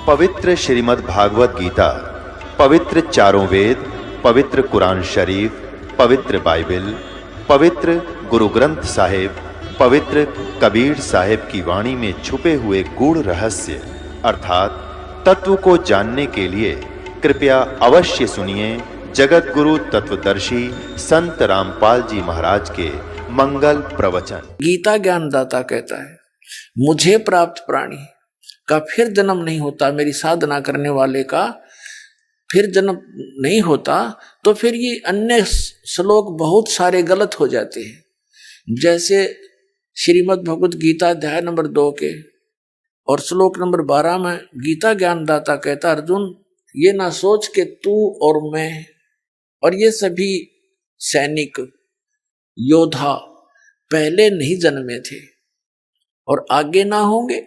पवित्र श्रीमद् भागवत गीता, पवित्र चारों वेद, पवित्र कुरान शरीफ, पवित्र बाइबल, पवित्र गुरु ग्रंथ साहिब, पवित्र कबीर साहिब की वाणी में छुपे हुए गूढ़ रहस्य अर्थात तत्व को जानने के लिए कृपया अवश्य सुनिए जगत गुरु तत्वदर्शी संत रामपाल जी महाराज के मंगल प्रवचन। गीता ज्ञानदाता कहता है, मुझे प्राप्त प्राणी का फिर जन्म नहीं होता। मेरी साधना करने वाले का फिर जन्म नहीं होता। तो फिर ये अन्य श्लोक बहुत सारे गलत हो जाते हैं। जैसे श्रीमद् भगवत गीता अध्याय नंबर 2 के और श्लोक नंबर 12 में गीता ज्ञानदाता कहता, अर्जुन ये ना सोच के तू और मैं और ये सभी सैनिक योद्धा पहले नहीं जन्मे थे और आगे ना होंगे।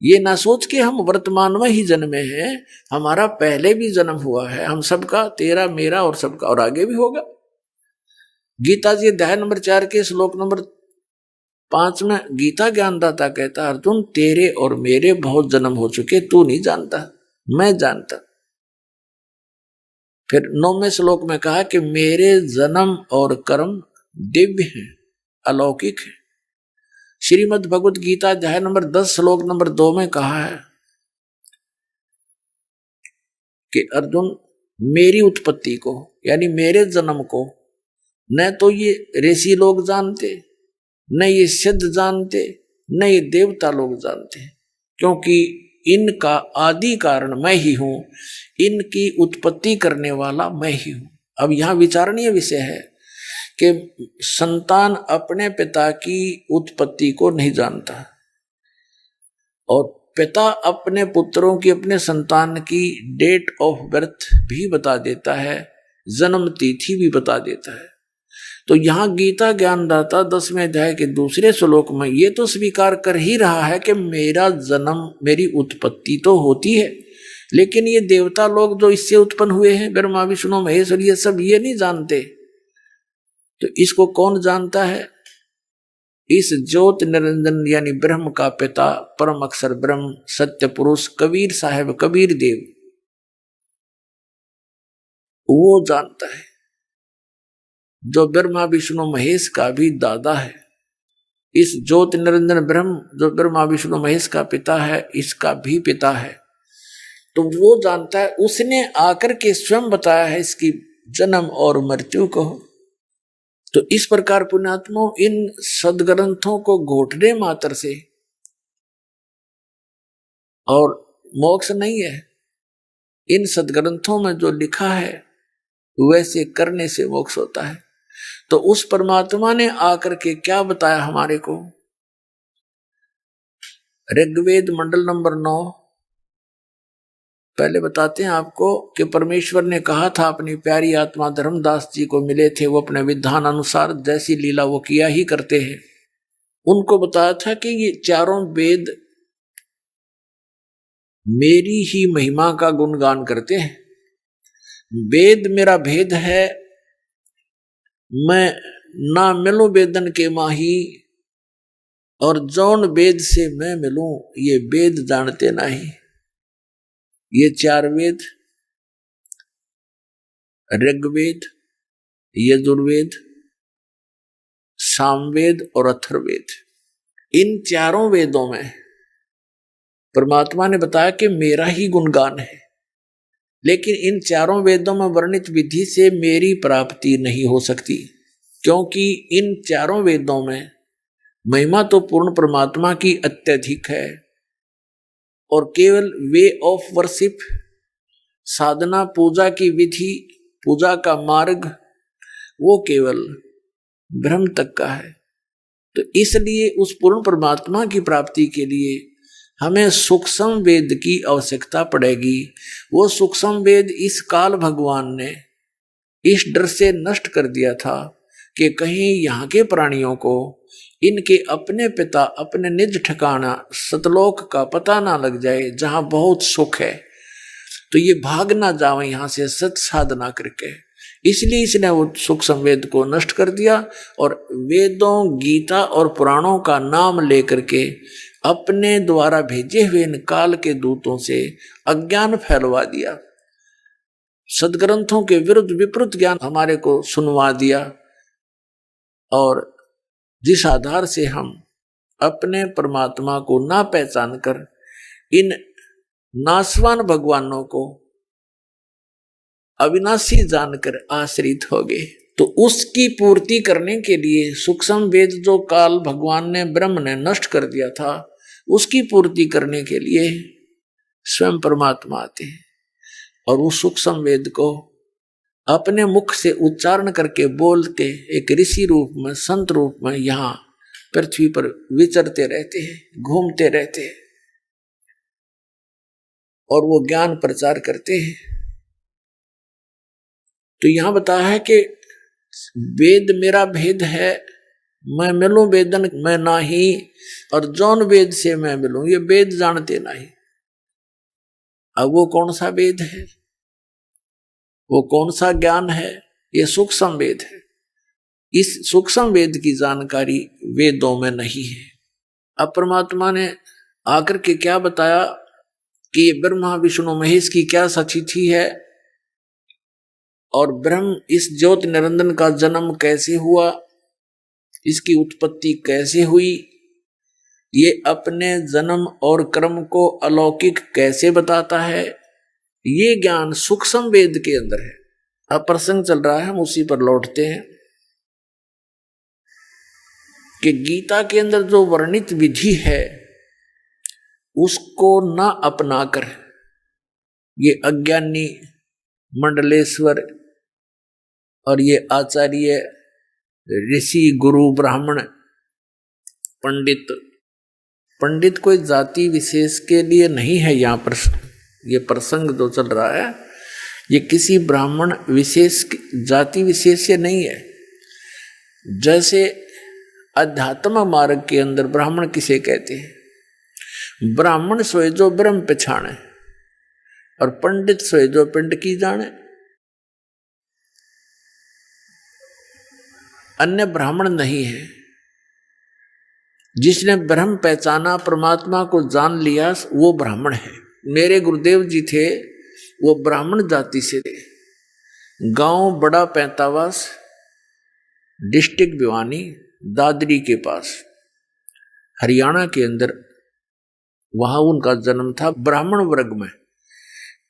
ये ना सोच के हम वर्तमान में ही जन्मे हैं, हमारा पहले भी जन्म हुआ है, हम सबका, तेरा मेरा और सबका, और आगे भी होगा। गीता जी अध्याय नंबर 4 के श्लोक नंबर 5 में गीता ज्ञानदाता कहता, अर्जुन तेरे और मेरे बहुत जन्म हो चुके, तू नहीं जानता, मैं जानता। फिर 9वें श्लोक में कहा कि मेरे जन्म और कर्म दिव्य हैं, अलौकिक है। श्रीमद् भगवत गीता अध्याय नंबर 10 श्लोक नंबर 2 में कहा है कि अर्जुन मेरी उत्पत्ति को यानी मेरे जन्म को न तो ये ऋषि लोग जानते, न ये सिद्ध जानते, न ये देवता लोग जानते, क्योंकि इनका आदि कारण मैं ही हूं, इनकी उत्पत्ति करने वाला मैं ही हूं। अब यहां विचारणीय विषय है कि संतान अपने पिता की उत्पत्ति को नहीं जानता और पिता अपने पुत्रों की, अपने संतान की डेट ऑफ बर्थ भी बता देता है, जन्म तिथि भी बता देता है। तो यहाँ गीता ज्ञानदाता 10वें अध्याय के 2 श्लोक में ये तो स्वीकार कर ही रहा है कि मेरा जन्म, मेरी उत्पत्ति तो होती है, लेकिन ये देवता लोग जो इससे उत्पन्न हुए हैं, ब्रह्मा विष्णु महेश और ये सब, ये नहीं जानते। तो इसको कौन जानता है? इस ज्योत निरंजन यानी ब्रह्म का पिता, परम अक्षर ब्रह्म, सत्य पुरुष कबीर साहब, कबीर देव, वो जानता है, जो ब्रह्मा विष्णु महेश का भी दादा है। इस ज्योत निरंजन ब्रह्म जो ब्रह्मा विष्णु महेश का पिता है, इसका भी पिता है। तो वो जानता है, उसने आकर के स्वयं बताया है इसकी जन्म और मृत्यु को। तो इस प्रकार पुण्यात्माओं, इन सदग्रंथों को घोटने मात्र से और मोक्ष नहीं है। इन सदग्रंथों में जो लिखा है वैसे करने से मोक्ष होता है। तो उस परमात्मा ने आकर के क्या बताया हमारे को? ऋग्वेद मंडल नंबर 9 पहले बताते हैं आपको कि परमेश्वर ने कहा था अपनी प्यारी आत्मा धर्मदास जी को मिले थे, वो अपने विधान अनुसार जैसी लीला वो किया ही करते हैं। उनको बताया था कि ये चारों वेद मेरी ही महिमा का गुणगान करते हैं। वेद मेरा भेद है, मैं ना मिलूं वेदन के माही, और जौन वेद से मैं मिलूं ये वेद जानते नहीं। ये 4 वेद, ऋग्वेद, यजुर्वेद, सामवेद और अथर्ववेद, इन चारों वेदों में परमात्मा ने बताया कि मेरा ही गुणगान है। लेकिन इन चारों वेदों में वर्णित विधि से मेरी प्राप्ति नहीं हो सकती, क्योंकि इन चारों वेदों में महिमा तो पूर्ण परमात्मा की अत्यधिक है और केवल वे ऑफ वर्शिप, साधना, पूजा की विधि, पूजा का मार्ग, वो केवल ब्रह्म तक का है। तो इसलिए उस पूर्ण परमात्मा की प्राप्ति के लिए हमें सूक्ष्म वेद की आवश्यकता पड़ेगी। वो सूक्ष्म वेद इस काल भगवान ने इस डर से नष्ट कर दिया था कि कहीं यहाँ के प्राणियों को इनके अपने पिता, अपने निज ठिकाना सतलोक का पता ना लग जाए, जहाँ बहुत सुख है, तो ये भाग ना जावे यहाँ से सत साधना करके। इसलिए इसने वो सूक्ष्म वेद को नष्ट कर दिया और वेदों, गीता और पुराणों का नाम लेकर के अपने द्वारा भेजे हुए इन काल के दूतों से अज्ञान फैलवा दिया, सदग्रंथों के विरुद्ध विपरीत ज्ञान हमारे को सुनवा दिया, और जिस आधार से हम अपने परमात्मा को ना पहचान कर इन नासवान भगवानों को अविनाशी जानकर आश्रित हो गए। तो उसकी पूर्ति करने के लिए सूक्ष्म वेद जो काल भगवान ने ब्रह्म ने नष्ट कर दिया था, उसकी पूर्ति करने के लिए स्वयं परमात्मा आते हैं और उस सूक्ष्म वेद को अपने मुख से उच्चारण करके बोल के एक ऋषि रूप में, संत रूप में यहाँ पृथ्वी पर विचरते रहते हैं, घूमते रहते हैं और वो ज्ञान प्रचार करते हैं। तो यहां बताया है कि वेद मेरा भेद है, मैं मिलूं वेदन मैं नाही, और जौन वेद से मैं मिलूं ये वेद जानते नहीं। अब वो कौन सा वेद है, वो कौन सा ज्ञान है? ये सूक्ष्म वेद है। इस सूक्ष्म वेद की जानकारी वेदों में नहीं है। अब परमात्मा ने आकर के क्या बताया कि ये ब्रह्मा विष्णु महेश की क्या सचिथि है, और ब्रह्म इस ज्योति निरंजन का जन्म कैसे हुआ, इसकी उत्पत्ति कैसे हुई, ये अपने जन्म और कर्म को अलौकिक कैसे बताता है, ये ज्ञान सूक्ष्म वेद के अंदर है। अब प्रसंग चल रहा है, हम उसी पर लौटते हैं कि गीता के अंदर जो वर्णित विधि है उसको ना अपनाकर ये अज्ञानी मंडलेश्वर और ये आचार्य ऋषि गुरु ब्राह्मण पंडित कोई जाति विशेष के लिए नहीं है। यहाँ पर ये प्रसंग जो चल रहा है ये किसी ब्राह्मण विशेष जाति विशेष से नहीं है। जैसे अध्यात्म मार्ग के अंदर ब्राह्मण किसे कहते हैं? ब्राह्मण सोए जो ब्रह्म पछाणे और पंडित सोए जो पिंड की जाने। अन्य ब्राह्मण नहीं है। जिसने ब्रह्म पहचाना, परमात्मा को जान लिया, वो ब्राह्मण है। मेरे गुरुदेव जी थे, वो ब्राह्मण जाति से थे। गांव बड़ा पैंतावास, डिस्ट्रिक्ट भिवानी, दादरी के पास, हरियाणा के अंदर, वहां उनका जन्म था। ब्राह्मण वर्ग में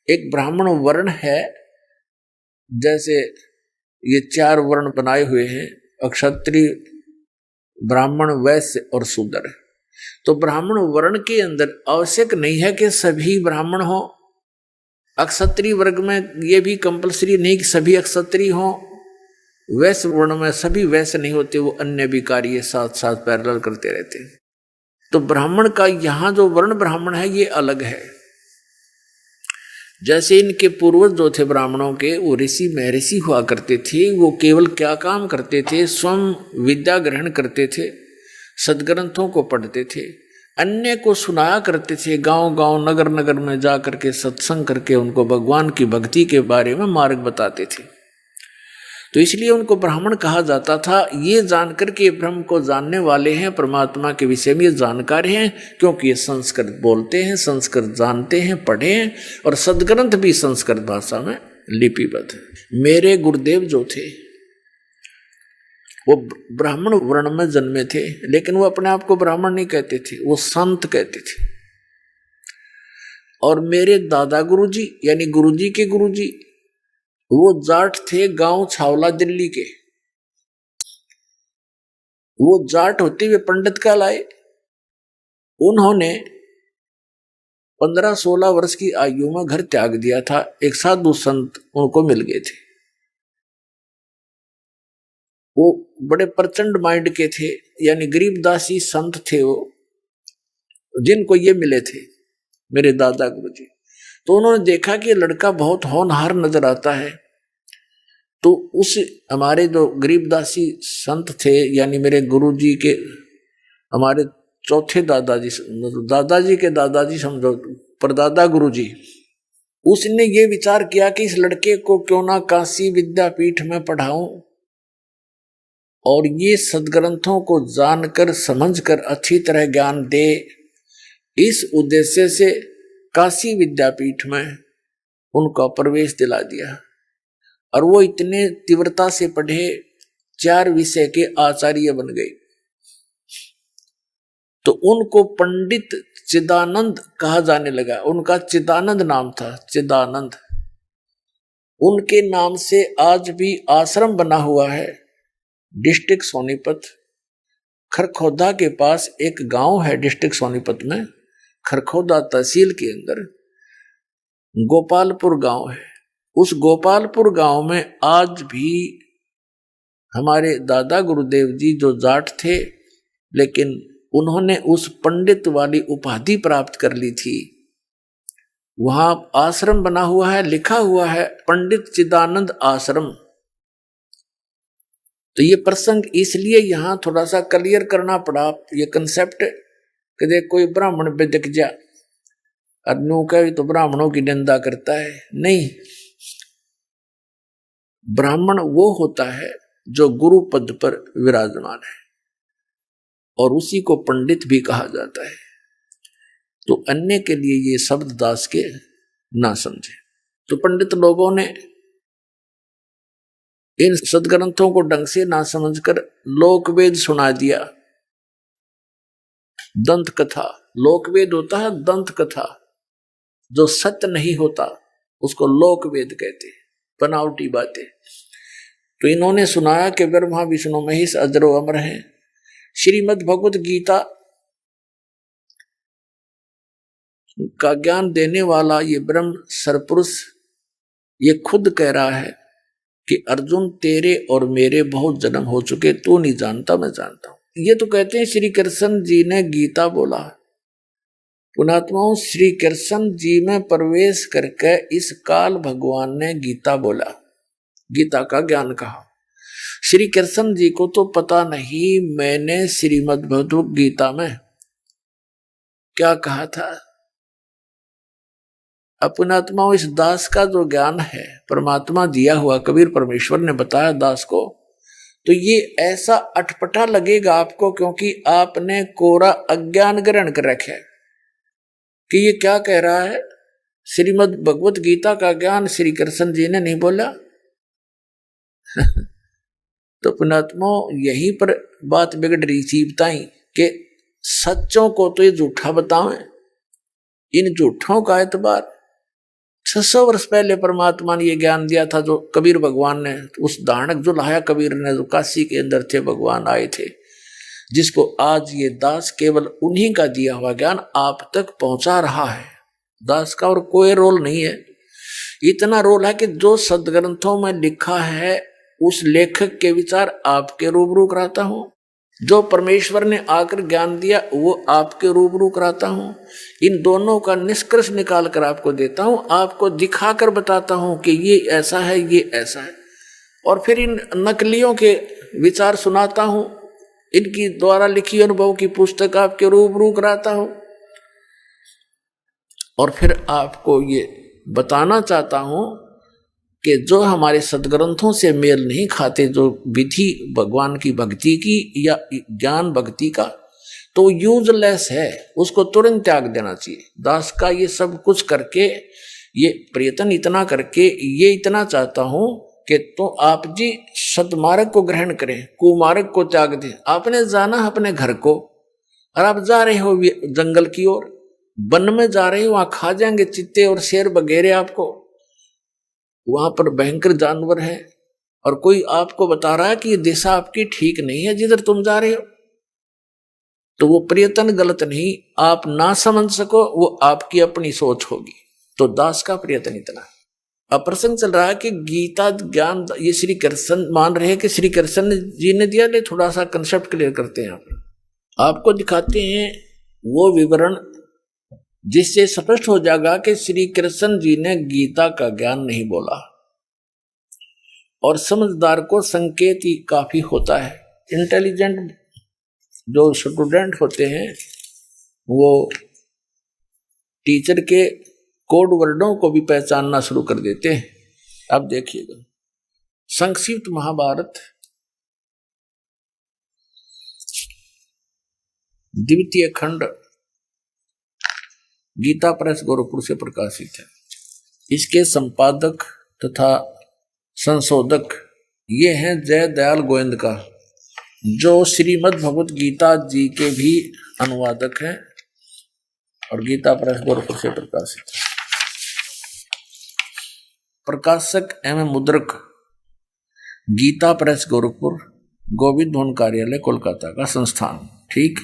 एक ब्राह्मण वर्ण है, जैसे ये 4 वर्ण बनाए हुए हैं, क्षत्रिय, ब्राह्मण, वैश्य और शूद्र। तो ब्राह्मण वर्ण के अंदर आवश्यक नहीं है कि सभी ब्राह्मण हो। अक्षत्रिय वर्ग में ये भी कंपलसरी नहीं कि सभी अक्षत्रिय हो। वैश्य वर्ण में सभी वैश्य नहीं होते, वो अन्य भी कार्य साथ साथ पैरेलल करते रहते हैं। तो ब्राह्मण का यहाँ जो वर्ण ब्राह्मण है ये अलग है। जैसे इनके पूर्वज जो थे ब्राह्मणों के, वो ऋषि महर्षि हुआ करते थे। वो केवल क्या काम करते थे? स्वयं विद्या ग्रहण करते थे, सदग्रंथों को पढ़ते थे, अन्य को सुनाया करते थे। गांव गांव नगर नगर में जा करके सत्संग करके उनको भगवान की भक्ति के बारे में मार्ग बताते थे। तो इसलिए उनको ब्राह्मण कहा जाता था। ये जानकर के ब्रह्म को जानने वाले हैं, परमात्मा के विषय में ये जानकार हैं, क्योंकि ये संस्कृत बोलते हैं, संस्कृत जानते हैं, पढ़े हैं, और सदग्रंथ भी संस्कृत भाषा में लिपिबद्ध। मेरे गुरुदेव जो थे वो ब्राह्मण वर्ण में जन्मे थे, लेकिन वो अपने आप को ब्राह्मण नहीं कहते थे, वो संत कहते थे। और मेरे दादा गुरुजी यानी गुरुजी के गुरुजी वो जाट थे, गांव छावला दिल्ली के। वो जाट होते हुए पंडित कहलाए। उन्होंने 15-16 वर्ष की आयु में घर त्याग दिया था। एक साधु संत उनको मिल गए थे। वो बड़े प्रचंड माइंड के थे, यानी गरीबदासी संत थे वो, जिनको ये मिले थे मेरे दादा गुरुजी। तो उन्होंने देखा कि लड़का बहुत होनहार नजर आता है। तो उस हमारे जो गरीबदासी संत थे, यानी मेरे गुरुजी के, हमारे चौथे दादाजी, दादाजी के दादाजी समझो, परदादा गुरुजी, उसने ये विचार किया कि इस लड़के को क्यों ना काशी विद्यापीठ में पढ़ाऊं और ये सदग्रंथों को जानकर समझकर अच्छी तरह ज्ञान दे, इस उद्देश्य से काशी विद्यापीठ में उनका प्रवेश दिला दिया और वो इतने तीव्रता से पढ़े, 4 विषय के आचार्य बन गए। तो उनको पंडित चिदानंद कहा जाने लगा। उनका चिदानंद नाम था, चिदानंद। उनके नाम से आज भी आश्रम बना हुआ है। डिस्ट्रिक्ट सोनीपत, खरखोदा के पास एक गांव है डिस्ट्रिक्ट सोनीपत में, खरखोदा तहसील के अंदर गोपालपुर गांव है। उस गोपालपुर गांव में आज भी हमारे दादा गुरुदेव जी जो जाट थे, लेकिन उन्होंने उस पंडित वाली उपाधि प्राप्त कर ली थी, वहां आश्रम बना हुआ है, लिखा हुआ है पंडित चिदानंद आश्रम। तो ये प्रसंग इसलिए यहां थोड़ा सा क्लियर करना पड़ा, ये कंसेप्ट कि देख कोई ब्राह्मण पे दिख जा अनु का तो ब्राह्मणों की निंदा करता है। नहीं, ब्राह्मण वो होता है जो गुरु पद पर विराजमान है और उसी को पंडित भी कहा जाता है। तो अन्य के लिए ये शब्द दास के ना समझे। तो पंडित लोगों ने इन सदग्रंथों को ढंग से ना समझकर लोकवेद सुना दिया। दंत कथा, लोकवेद होता है दंत कथा, जो सत्य नहीं होता उसको लोकवेद कहते, बनावटी बातें। तो इन्होंने सुनाया कि ब्रह्मा विष्णु महेश अजरो अमर हैं। श्रीमद् भगवत गीता का ज्ञान देने वाला ये ब्रह्म सरपुरुष ये खुद कह रहा है कि अर्जुन तेरे और मेरे बहुत जन्म हो चुके, तू नहीं जानता मैं जानता हूं। ये तो कहते हैं श्री कृष्ण जी ने गीता बोला। पुणात्माओं, श्री कृष्ण जी में प्रवेश करके इस काल भगवान ने गीता बोला, गीता का ज्ञान कहा। श्री कृष्ण जी को तो पता नहीं मैंने श्रीमद् भगवत गीता में क्या कहा था। अपनात्मा इस दास का जो ज्ञान है परमात्मा दिया हुआ, कबीर परमेश्वर ने बताया दास को, तो ये ऐसा अटपटा लगेगा आपको, क्योंकि आपने कोरा अज्ञान ग्रहण कर रखा है कि ये क्या कह रहा है। श्रीमद् भगवत गीता का ज्ञान श्री कृष्ण जी ने नहीं बोला। तो पुणात्मा यहीं पर बात बिगड़ रही थी बताई कि सच्चों को तो ये झूठा बतावें, इन झूठों का एतबार 600 वर्ष पहले परमात्मा ने ये ज्ञान दिया था, जो कबीर भगवान ने उस दानक जो लाया कबीर ने, जो काशी के अंदर थे भगवान आए थे, जिसको आज ये दास केवल उन्हीं का दिया हुआ ज्ञान आप तक पहुंचा रहा है। दास का और कोई रोल नहीं है। इतना रोल है कि जो सदग्रंथों में लिखा है उस लेखक के विचार आपके रूबरू कराता हूं, जो परमेश्वर ने आकर ज्ञान दिया वो आपके रूबरू कराता हूं। इन दोनों का निष्कर्ष निकाल कर आपको देता हूं, आपको दिखाकर बताता हूं कि ये ऐसा है, ये ऐसा है, और फिर इन नकलियों के विचार सुनाता हूं, इनकी द्वारा लिखी अनुभव की पुस्तक आपके रूबरू कराता हूं, और फिर आपको ये बताना चाहता हूं कि जो हमारे सदग्रंथों से मेल नहीं खाते, जो विधि भगवान की भक्ति की या ज्ञान भक्ति का, तो यूजलेस है, उसको तुरंत त्याग देना चाहिए। दास का ये सब कुछ करके, ये प्रयत्न इतना करके, ये इतना चाहता हूं कि तो आप जी सदमार्ग को ग्रहण करें, कुमार्ग को त्याग दें। आपने जाना अपने घर को, और आप जा रहे हो जंगल की ओर, वन में जा रहे हो, वहां खा जाएंगे चित्ते और शेर वगैरह, आपको वहां पर भयंकर जानवर है, और कोई आपको बता रहा है कि ये दिशा आपकी ठीक नहीं है जिधर तुम जा रहे हो, तो वो प्रयत्न गलत नहीं, आप ना समझ सको, वो आपकी अपनी सोच होगी। तो दास का प्रयत्न इतना है। अब प्रसंग चल रहा है कि गीता ज्ञान ये श्री कृष्ण मान रहे हैं कि श्री कृष्ण जी ने दिया। ले थोड़ा सा कंसेप्ट क्लियर करते हैं, आपको दिखाते हैं वो विवरण जिससे स्पष्ट हो जाएगा कि श्री कृष्ण जी ने गीता का ज्ञान नहीं बोला, और समझदार को संकेत ही काफी होता है। इंटेलिजेंट जो स्टूडेंट होते हैं वो टीचर के कोड वर्डों को भी पहचानना शुरू कर देते हैं। अब देखिएगा संक्षिप्त महाभारत द्वितीय खंड गीता प्रेस गोरखपुर से प्रकाशित है। इसके संपादक तथा संशोधक ये हैं जय दयाल गोविंद का, जो श्रीमद् भगवत गीता जी के भी अनुवादक हैं और गीता प्रेस गोरखपुर से प्रकाशित है। प्रकाशक एवं मुद्रक गीता प्रेस गोरखपुर, गोविंद भवन कार्यालय कोलकाता का संस्थान। ठीक,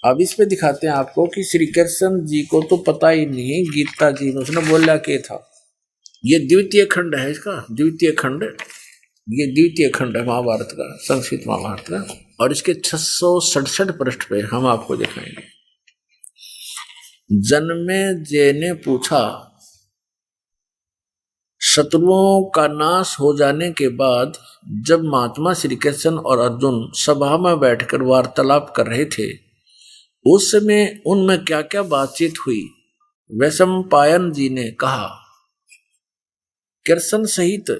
अब इस पे दिखाते हैं आपको कि श्री कृष्ण जी को तो पता ही नहीं गीता जी में उसने बोला क्या था। ये द्वितीय खंड है, इसका द्वितीय खंड, ये द्वितीय खंड है महाभारत का, संस्कृत महाभारत का, और इसके 667 पृष्ठ पे हम आपको दिखाएंगे। जन्मेजय ने पूछा, शत्रुओं का नाश हो जाने के बाद जब महात्मा श्री कृष्ण और अर्जुन सभा में बैठकर वार्तालाप कर रहे थे, उस समय उनमें क्या क्या बातचीत हुई। वैशंपायन जी ने कहा, कृष्ण सहित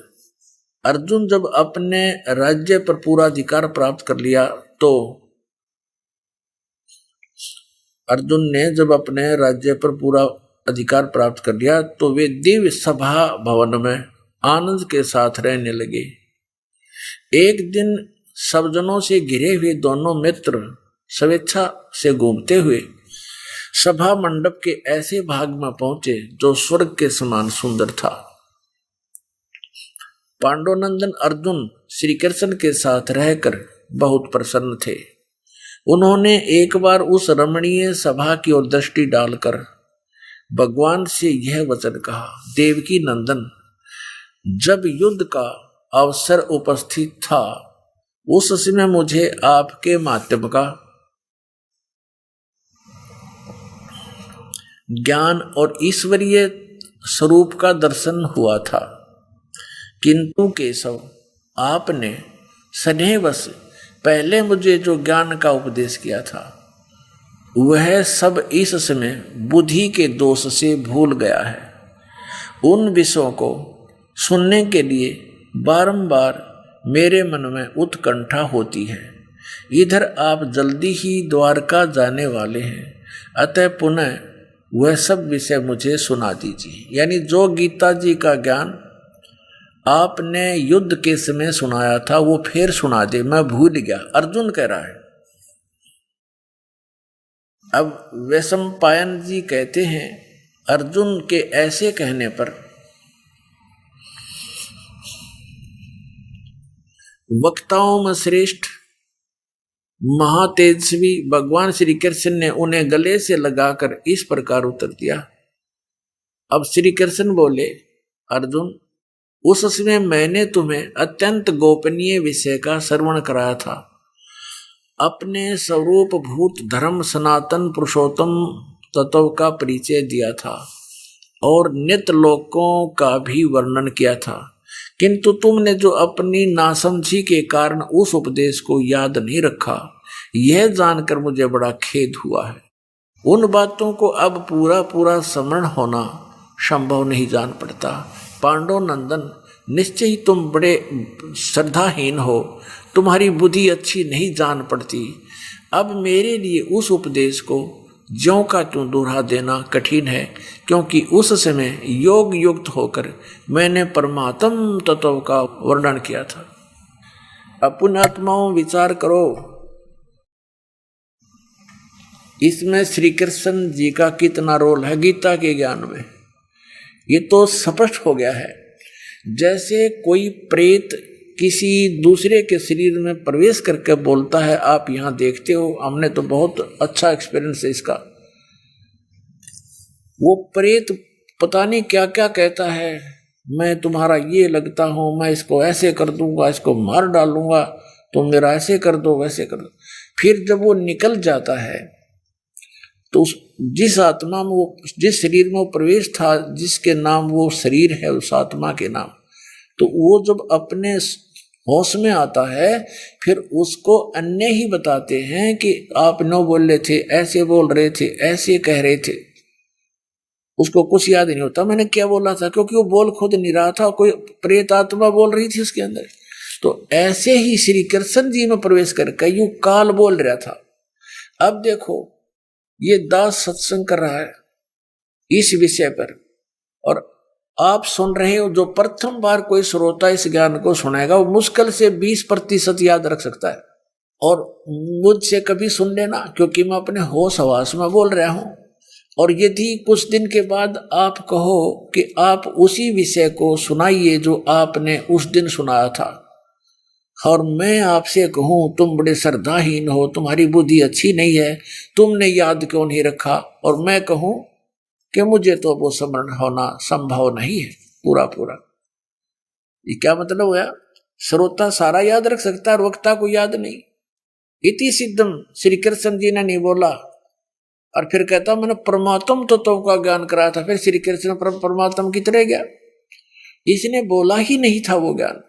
अर्जुन जब अपने राज्य पर पूरा अधिकार प्राप्त कर लिया तो अर्जुन ने जब अपने राज्य पर पूरा अधिकार प्राप्त कर लिया तो वे दिव्य सभा भवन में आनंद के साथ रहने लगे। एक दिन सब जनों से घिरे हुए दोनों मित्र स्वेच्छा से घूमते हुए सभा मंडप के ऐसे भाग में पहुंचे जो स्वर्ग के समान सुंदर था। पांडुनंदन अर्जुन श्री कृष्ण के साथ रहकर बहुत प्रसन्न थे। उन्होंने एक बार उस रमणीय सभा की ओर दृष्टि डालकर भगवान से यह वचन कहा, देवकी नंदन, जब युद्ध का अवसर उपस्थित था उस समय मुझे आपके माध्यम का ज्ञान और ईश्वरीय स्वरूप का दर्शन हुआ था, किंतु केशव आपने स्नेहवश पहले मुझे जो ज्ञान का उपदेश किया था वह सब इस समय बुद्धि के दोष से भूल गया है। उन विषयों को सुनने के लिए बारंबार मेरे मन में उत्कंठा होती है। इधर आप जल्दी ही द्वारका जाने वाले हैं, अतः पुनः वह सब विषय मुझे सुना दीजिए। यानी जो गीता जी का ज्ञान आपने युद्ध के समय सुनाया था वो फिर सुना दे, मैं भूल गया, अर्जुन कह रहा है। अब वैशंपायन जी कहते हैं, अर्जुन के ऐसे कहने पर वक्ताओं में श्रेष्ठ महातेजस्वी भगवान श्री कृष्ण ने उन्हें गले से लगाकर इस प्रकार उत्तर दिया। अब श्री कृष्ण बोले, अर्जुन, उस समय मैंने तुम्हें अत्यंत गोपनीय विषय का श्रवण कराया था। अपने स्वरूप भूत धर्म सनातन पुरुषोत्तम तत्व का परिचय दिया था और नित्य लोकों का भी वर्णन किया था, किंतु तुमने जो अपनी नासमझी के कारण उस उपदेश को याद नहीं रखा, यह जानकर मुझे बड़ा खेद हुआ है। उन बातों को अब पूरा पूरा स्मरण होना संभव नहीं जान पड़ता। पांडुनंदन, निश्चय ही तुम बड़े श्रद्धाहीन हो, तुम्हारी बुद्धि अच्छी नहीं जान पड़ती। अब मेरे लिए उस उपदेश को ज्यों का त्यों दोहरा देना कठिन है, क्योंकि उस समय योग युक्त होकर मैंने परमात्म तत्व का वर्णन किया था। अपने आत्माओं विचार करो, इसमें श्री कृष्ण जी का कितना रोल है गीता के ज्ञान में, ये तो स्पष्ट हो गया है। जैसे कोई प्रेत किसी दूसरे के शरीर में प्रवेश करके बोलता है, आप यहाँ देखते हो, हमने तो बहुत अच्छा एक्सपीरियंस है इसका। वो प्रेत पता नहीं क्या क्या कहता है, मैं तुम्हारा ये लगता हूँ, मैं इसको ऐसे कर दूंगा, इसको मार डालूंगा, तुम मेरा ऐसे कर दो वैसे कर दो। फिर जब वो निकल जाता है तो जिस आत्मा में वो, जिस शरीर में वो प्रवेश था, जिसके नाम वो शरीर है, उस आत्मा के नाम, तो वो जब अपने होश में आता है फिर उसको अन्य ही बताते हैं कि आप नो बोल रहे थे, ऐसे बोल रहे थे, ऐसे कह रहे थे। उसको कुछ याद नहीं होता मैंने क्या बोला था, क्योंकि वो बोल खुद नहीं रहा था, कोई प्रेत आत्मा बोल रही थी उसके अंदर। तो ऐसे ही श्री कृष्ण जी में प्रवेश करके यूं काल बोल रहा था। अब देखो ये दास सत्संग कर रहा है इस विषय पर, और आप सुन रहे हो। जो प्रथम बार कोई श्रोता इस ज्ञान को सुनेगा वो मुश्किल से 20% याद रख सकता है। और मुझसे कभी सुन लेना, क्योंकि मैं अपने होश हवास में बोल रहा हूं। और यदि कुछ दिन के बाद आप कहो कि आप उसी विषय को सुनाइए जो आपने उस दिन सुनाया था, और मैं आपसे कहूं तुम बड़े श्रद्धाहीन हो, तुम्हारी बुद्धि अच्छी नहीं है, तुमने याद क्यों नहीं रखा, और मैं कहूं कि मुझे तो वो स्मरण होना संभव नहीं है पूरा पूरा, ये क्या मतलब हुआ? श्रोता सारा याद रख सकता है और वक्ता को याद नहीं। इति सिद्धम श्री कृष्ण जी ने नहीं बोला, और फिर कहता मैंने परमात्म तत्व का ज्ञान कराया था, फिर श्री कृष्ण परमात्मा की तरह गया। इसने बोला ही नहीं था वो ज्ञान।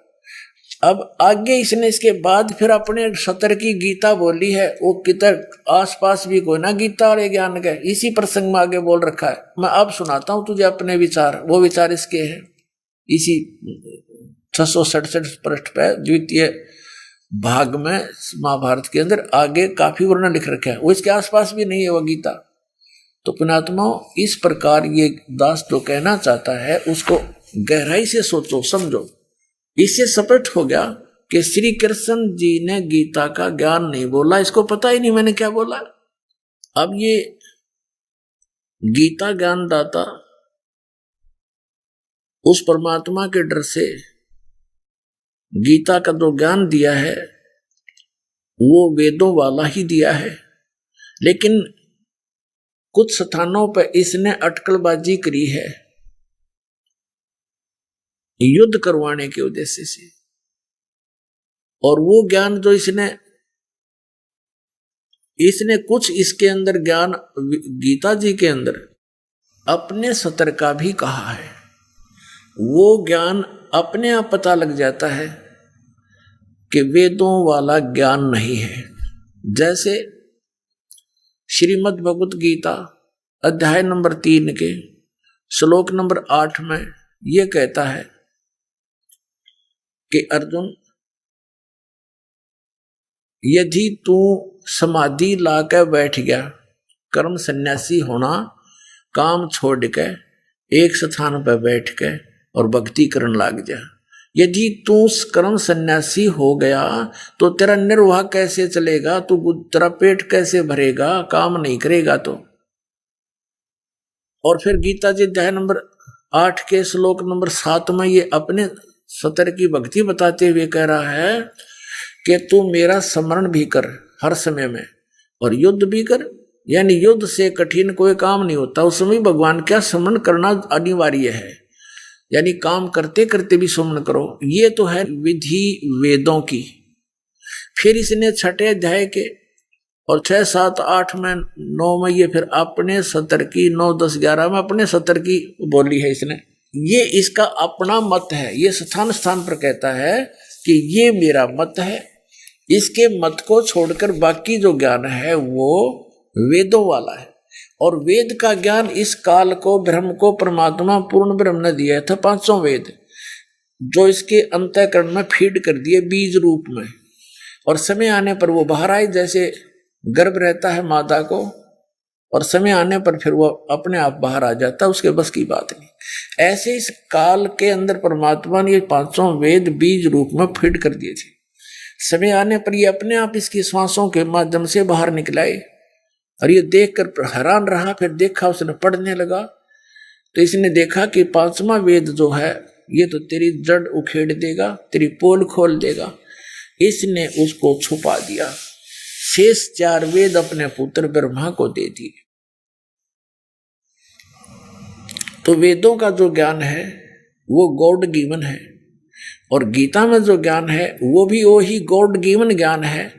अब आगे इसने इसके बाद फिर अपने 70 की गीता बोली है। वो किधर आसपास भी कोई ना गीता और ज्ञान का, इसी प्रसंग में आगे बोल रखा है। मैं अब सुनाता हूं तुझे अपने विचार। वो विचार इसके हैं इसी 667 पृष्ठ पे द्वितीय भाग में महाभारत के अंदर आगे काफी वर्णन लिख रखे हैं। वो इसके आसपास भी नहीं है वो गीता। तो पुणात्मा इस प्रकार ये दास जो कहना चाहता है उसको गहराई से सोचो समझो। इससे स्पष्ट हो गया कि श्री कृष्ण जी ने गीता का ज्ञान नहीं बोला, इसको पता ही नहीं मैंने क्या बोला। अब ये गीता ज्ञान दाता उस परमात्मा के डर से गीता का जो ज्ञान दिया है वो वेदों वाला ही दिया है, लेकिन कुछ स्थानों पर इसने अटकलबाजी करी है युद्ध करवाने के उद्देश्य से। और वो ज्ञान जो इसने कुछ इसके अंदर ज्ञान गीता जी के अंदर अपने सतर का भी कहा है। वो ज्ञान अपने आप पता लग जाता है कि वेदों वाला ज्ञान नहीं है। जैसे श्रीमद् भगवत गीता अध्याय नंबर 3 के श्लोक नंबर 8 में यह कहता है कि अर्जुन यदि तू समाधि लाकर बैठ गया, कर्म सन्यासी होना, काम छोड़ के एक स्थान पर बैठ के और भक्ति करने लग जा, यदि तू कर्म सन्यासी हो गया तो तेरा निर्वाह कैसे चलेगा? तू तेरा पेट कैसे भरेगा? काम नहीं करेगा तो। और फिर गीता जी अध्याय नंबर 8 के श्लोक नंबर 7 में ये अपने सतर की भक्ति बताते हुए कह रहा है कि तू मेरा स्मरण भी कर हर समय में और युद्ध भी कर। यानी युद्ध से कठिन कोई काम नहीं होता, उस समय भगवान का स्मरण करना अनिवार्य है। यानी काम करते करते भी स्मरण करो। ये तो है विधि वेदों की। फिर इसने 6 अध्याय के और 6, 7, 8 में 9 में ये फिर अपने सतर की 9, 10, 11 में अपने सतर की बोली है इसने। ये इसका अपना मत है। ये स्थान स्थान पर कहता है कि ये मेरा मत है। इसके मत को छोड़कर बाकी जो ज्ञान है वो वेदों वाला है। और वेद का ज्ञान इस काल को ब्रह्म को परमात्मा पूर्ण ब्रह्म ने दिया था। 5 वेद जो इसके अंतःकरण में फीड कर दिए बीज रूप में, और समय आने पर वो बाहर आए। जैसे गर्भ रहता है माता को और समय आने पर फिर वो अपने आप बाहर आ जाता है, उसके बस की बात नहीं। ऐसे इस काल के अंदर परमात्मा ने 5 वेद बीज रूप में फीड कर दिए थे। समय आने पर ये अपने आप इसकी श्वासों के माध्यम से बाहर निकलाए। और ये देखकर हैरान रहा। फिर देखा, उसने पढ़ने लगा तो इसने देखा कि 5वां वेद जो है ये तो तेरी जड़ उखेड़ देगा, तेरी पोल खोल देगा। इसने उसको छुपा दिया। शेष 4 वेद अपने पुत्र ब्रह्मा को दे दिए। तो वेदों का जो ज्ञान है वो गॉड गिवन है, और गीता में जो ज्ञान है वो भी वही गॉड गिवन ज्ञान है।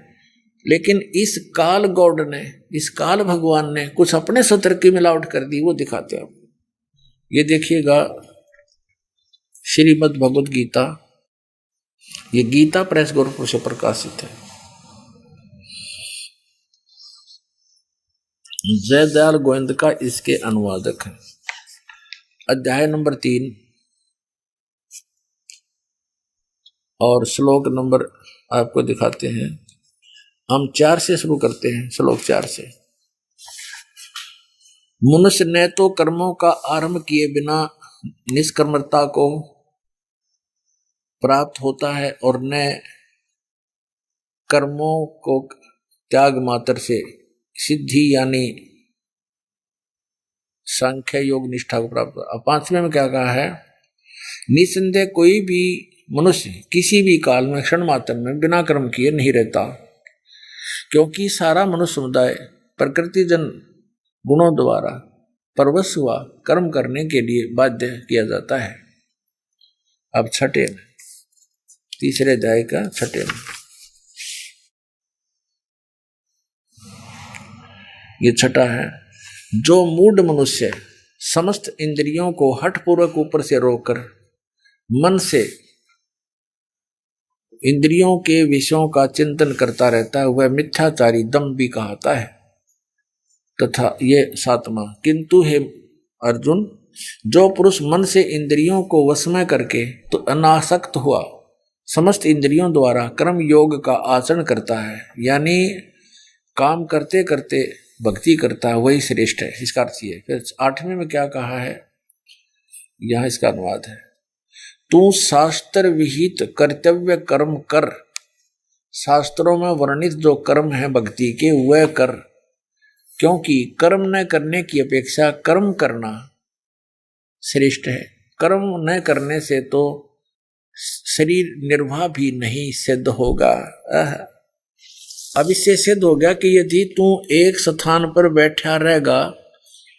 लेकिन इस काल गॉड ने, इस काल भगवान ने कुछ अपने सत्र की मिलावट कर दी। वो दिखाते हैं। ये देखिएगा श्रीमद् भगवत गीता, ये गीता प्रेस गोरखपुर से प्रकाशित है। जयदयाल गोविंद का इसके अनुवादक है। अध्याय नंबर 3 और श्लोक नंबर आपको दिखाते हैं। हम 4 से शुरू करते हैं, श्लोक 4 से। मनुष्य ने तो कर्मों का आरंभ किए बिना निष्कर्मता को प्राप्त होता है और न कर्मों को त्याग मात्र से सिद्धि यानी सांख्य योग निष्ठा को प्राप्त। अब 5वें में क्या कहा है, निसंदेह कोई भी मनुष्य किसी भी काल में क्षण मात्र में बिना कर्म किए नहीं रहता, क्योंकि सारा मनुष्य समुदाय प्रकृति जन गुणों द्वारा परवश हुआ कर्म करने के लिए बाध्य किया जाता है। अब छठे में, तीसरे अध्याय का छठे में ये छठा है, जो मूढ़ मनुष्य समस्त इंद्रियों को हठपूर्वक ऊपर से रोककर मन से इंद्रियों के विषयों का चिंतन करता रहता है, वह मिथ्याचारी दंभी कहलाता है। तथा ये 7वां, किंतु हे अर्जुन, जो पुरुष मन से इंद्रियों को वश में करके तो अनासक्त हुआ समस्त इंद्रियों द्वारा कर्म योग का आचरण करता है, यानी काम करते करते भक्ति करता है, वही श्रेष्ठ है। इसका अर्थ ये। फिर 8वें में क्या कहा है, यहां इसका अनुवाद है, तू शास्त्र विहित कर्तव्य कर्म कर, शास्त्रों में वर्णित जो कर्म है भक्ति के वह कर, क्योंकि कर्म न करने की अपेक्षा कर्म करना श्रेष्ठ है। कर्म न करने से तो शरीर निर्वाह भी नहीं सिद्ध होगा। अब इससे सिद्ध हो गया कि यदि तू एक स्थान पर बैठा रहेगा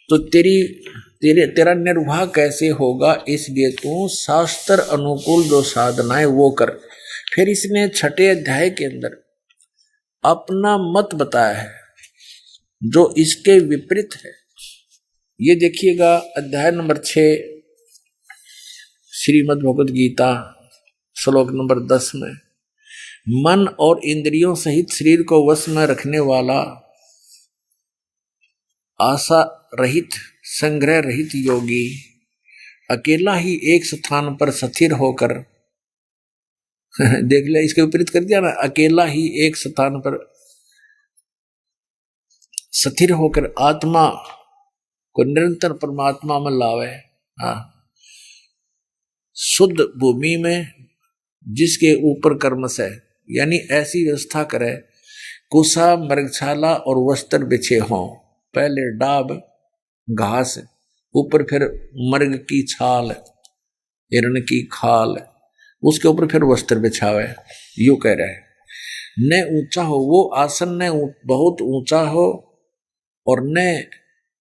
तो तेरा निर्वाह कैसे होगा, इसलिए तू शास्त्र अनुकूल जो साधना है वो कर। फिर इसने छठे अध्याय के अंदर अपना मत बताया है जो इसके विपरीत है। ये देखिएगा अध्याय नंबर 6 श्रीमद् भगवद गीता श्लोक नंबर 10 में, मन और इंद्रियों सहित शरीर को वश में रखने वाला आशा रहित संग्रह रहित योगी अकेला ही एक स्थान पर स्थिर होकर देख लिया, इसके विपरीत कर दिया ना, अकेला ही एक स्थान पर स्थिर होकर आत्मा को निरंतर परमात्मा में लावे। शुद्ध भूमि में जिसके ऊपर कर्मश है, यानी ऐसी व्यवस्था करे कुसा मृगशाला और वस्त्र बिछे हों, पहले डाब घास, ऊपर फिर मृग की छाल हिरण की खाल, उसके ऊपर फिर वस्त्र बिछावे। यूं कह रहे हैं, न ऊंचा हो वो आसन, न बहुत ऊंचा हो और न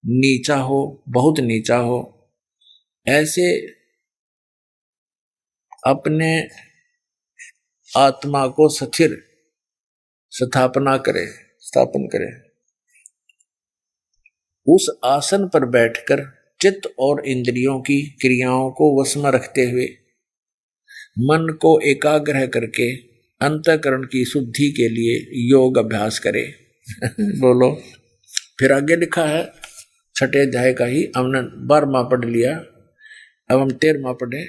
नीचा हो बहुत नीचा हो, ऐसे अपने आत्मा को स्थिर स्थापन करे। उस आसन पर बैठकर चित्त और इंद्रियों की क्रियाओं को वश में रखते हुए मन को एकाग्र करके अंतःकरण की शुद्धि के लिए योग अभ्यास करे। बोलो। फिर आगे लिखा है छठे अध्याय का ही, हमने 12वां पढ़ लिया, अब हम 13वां पढ़े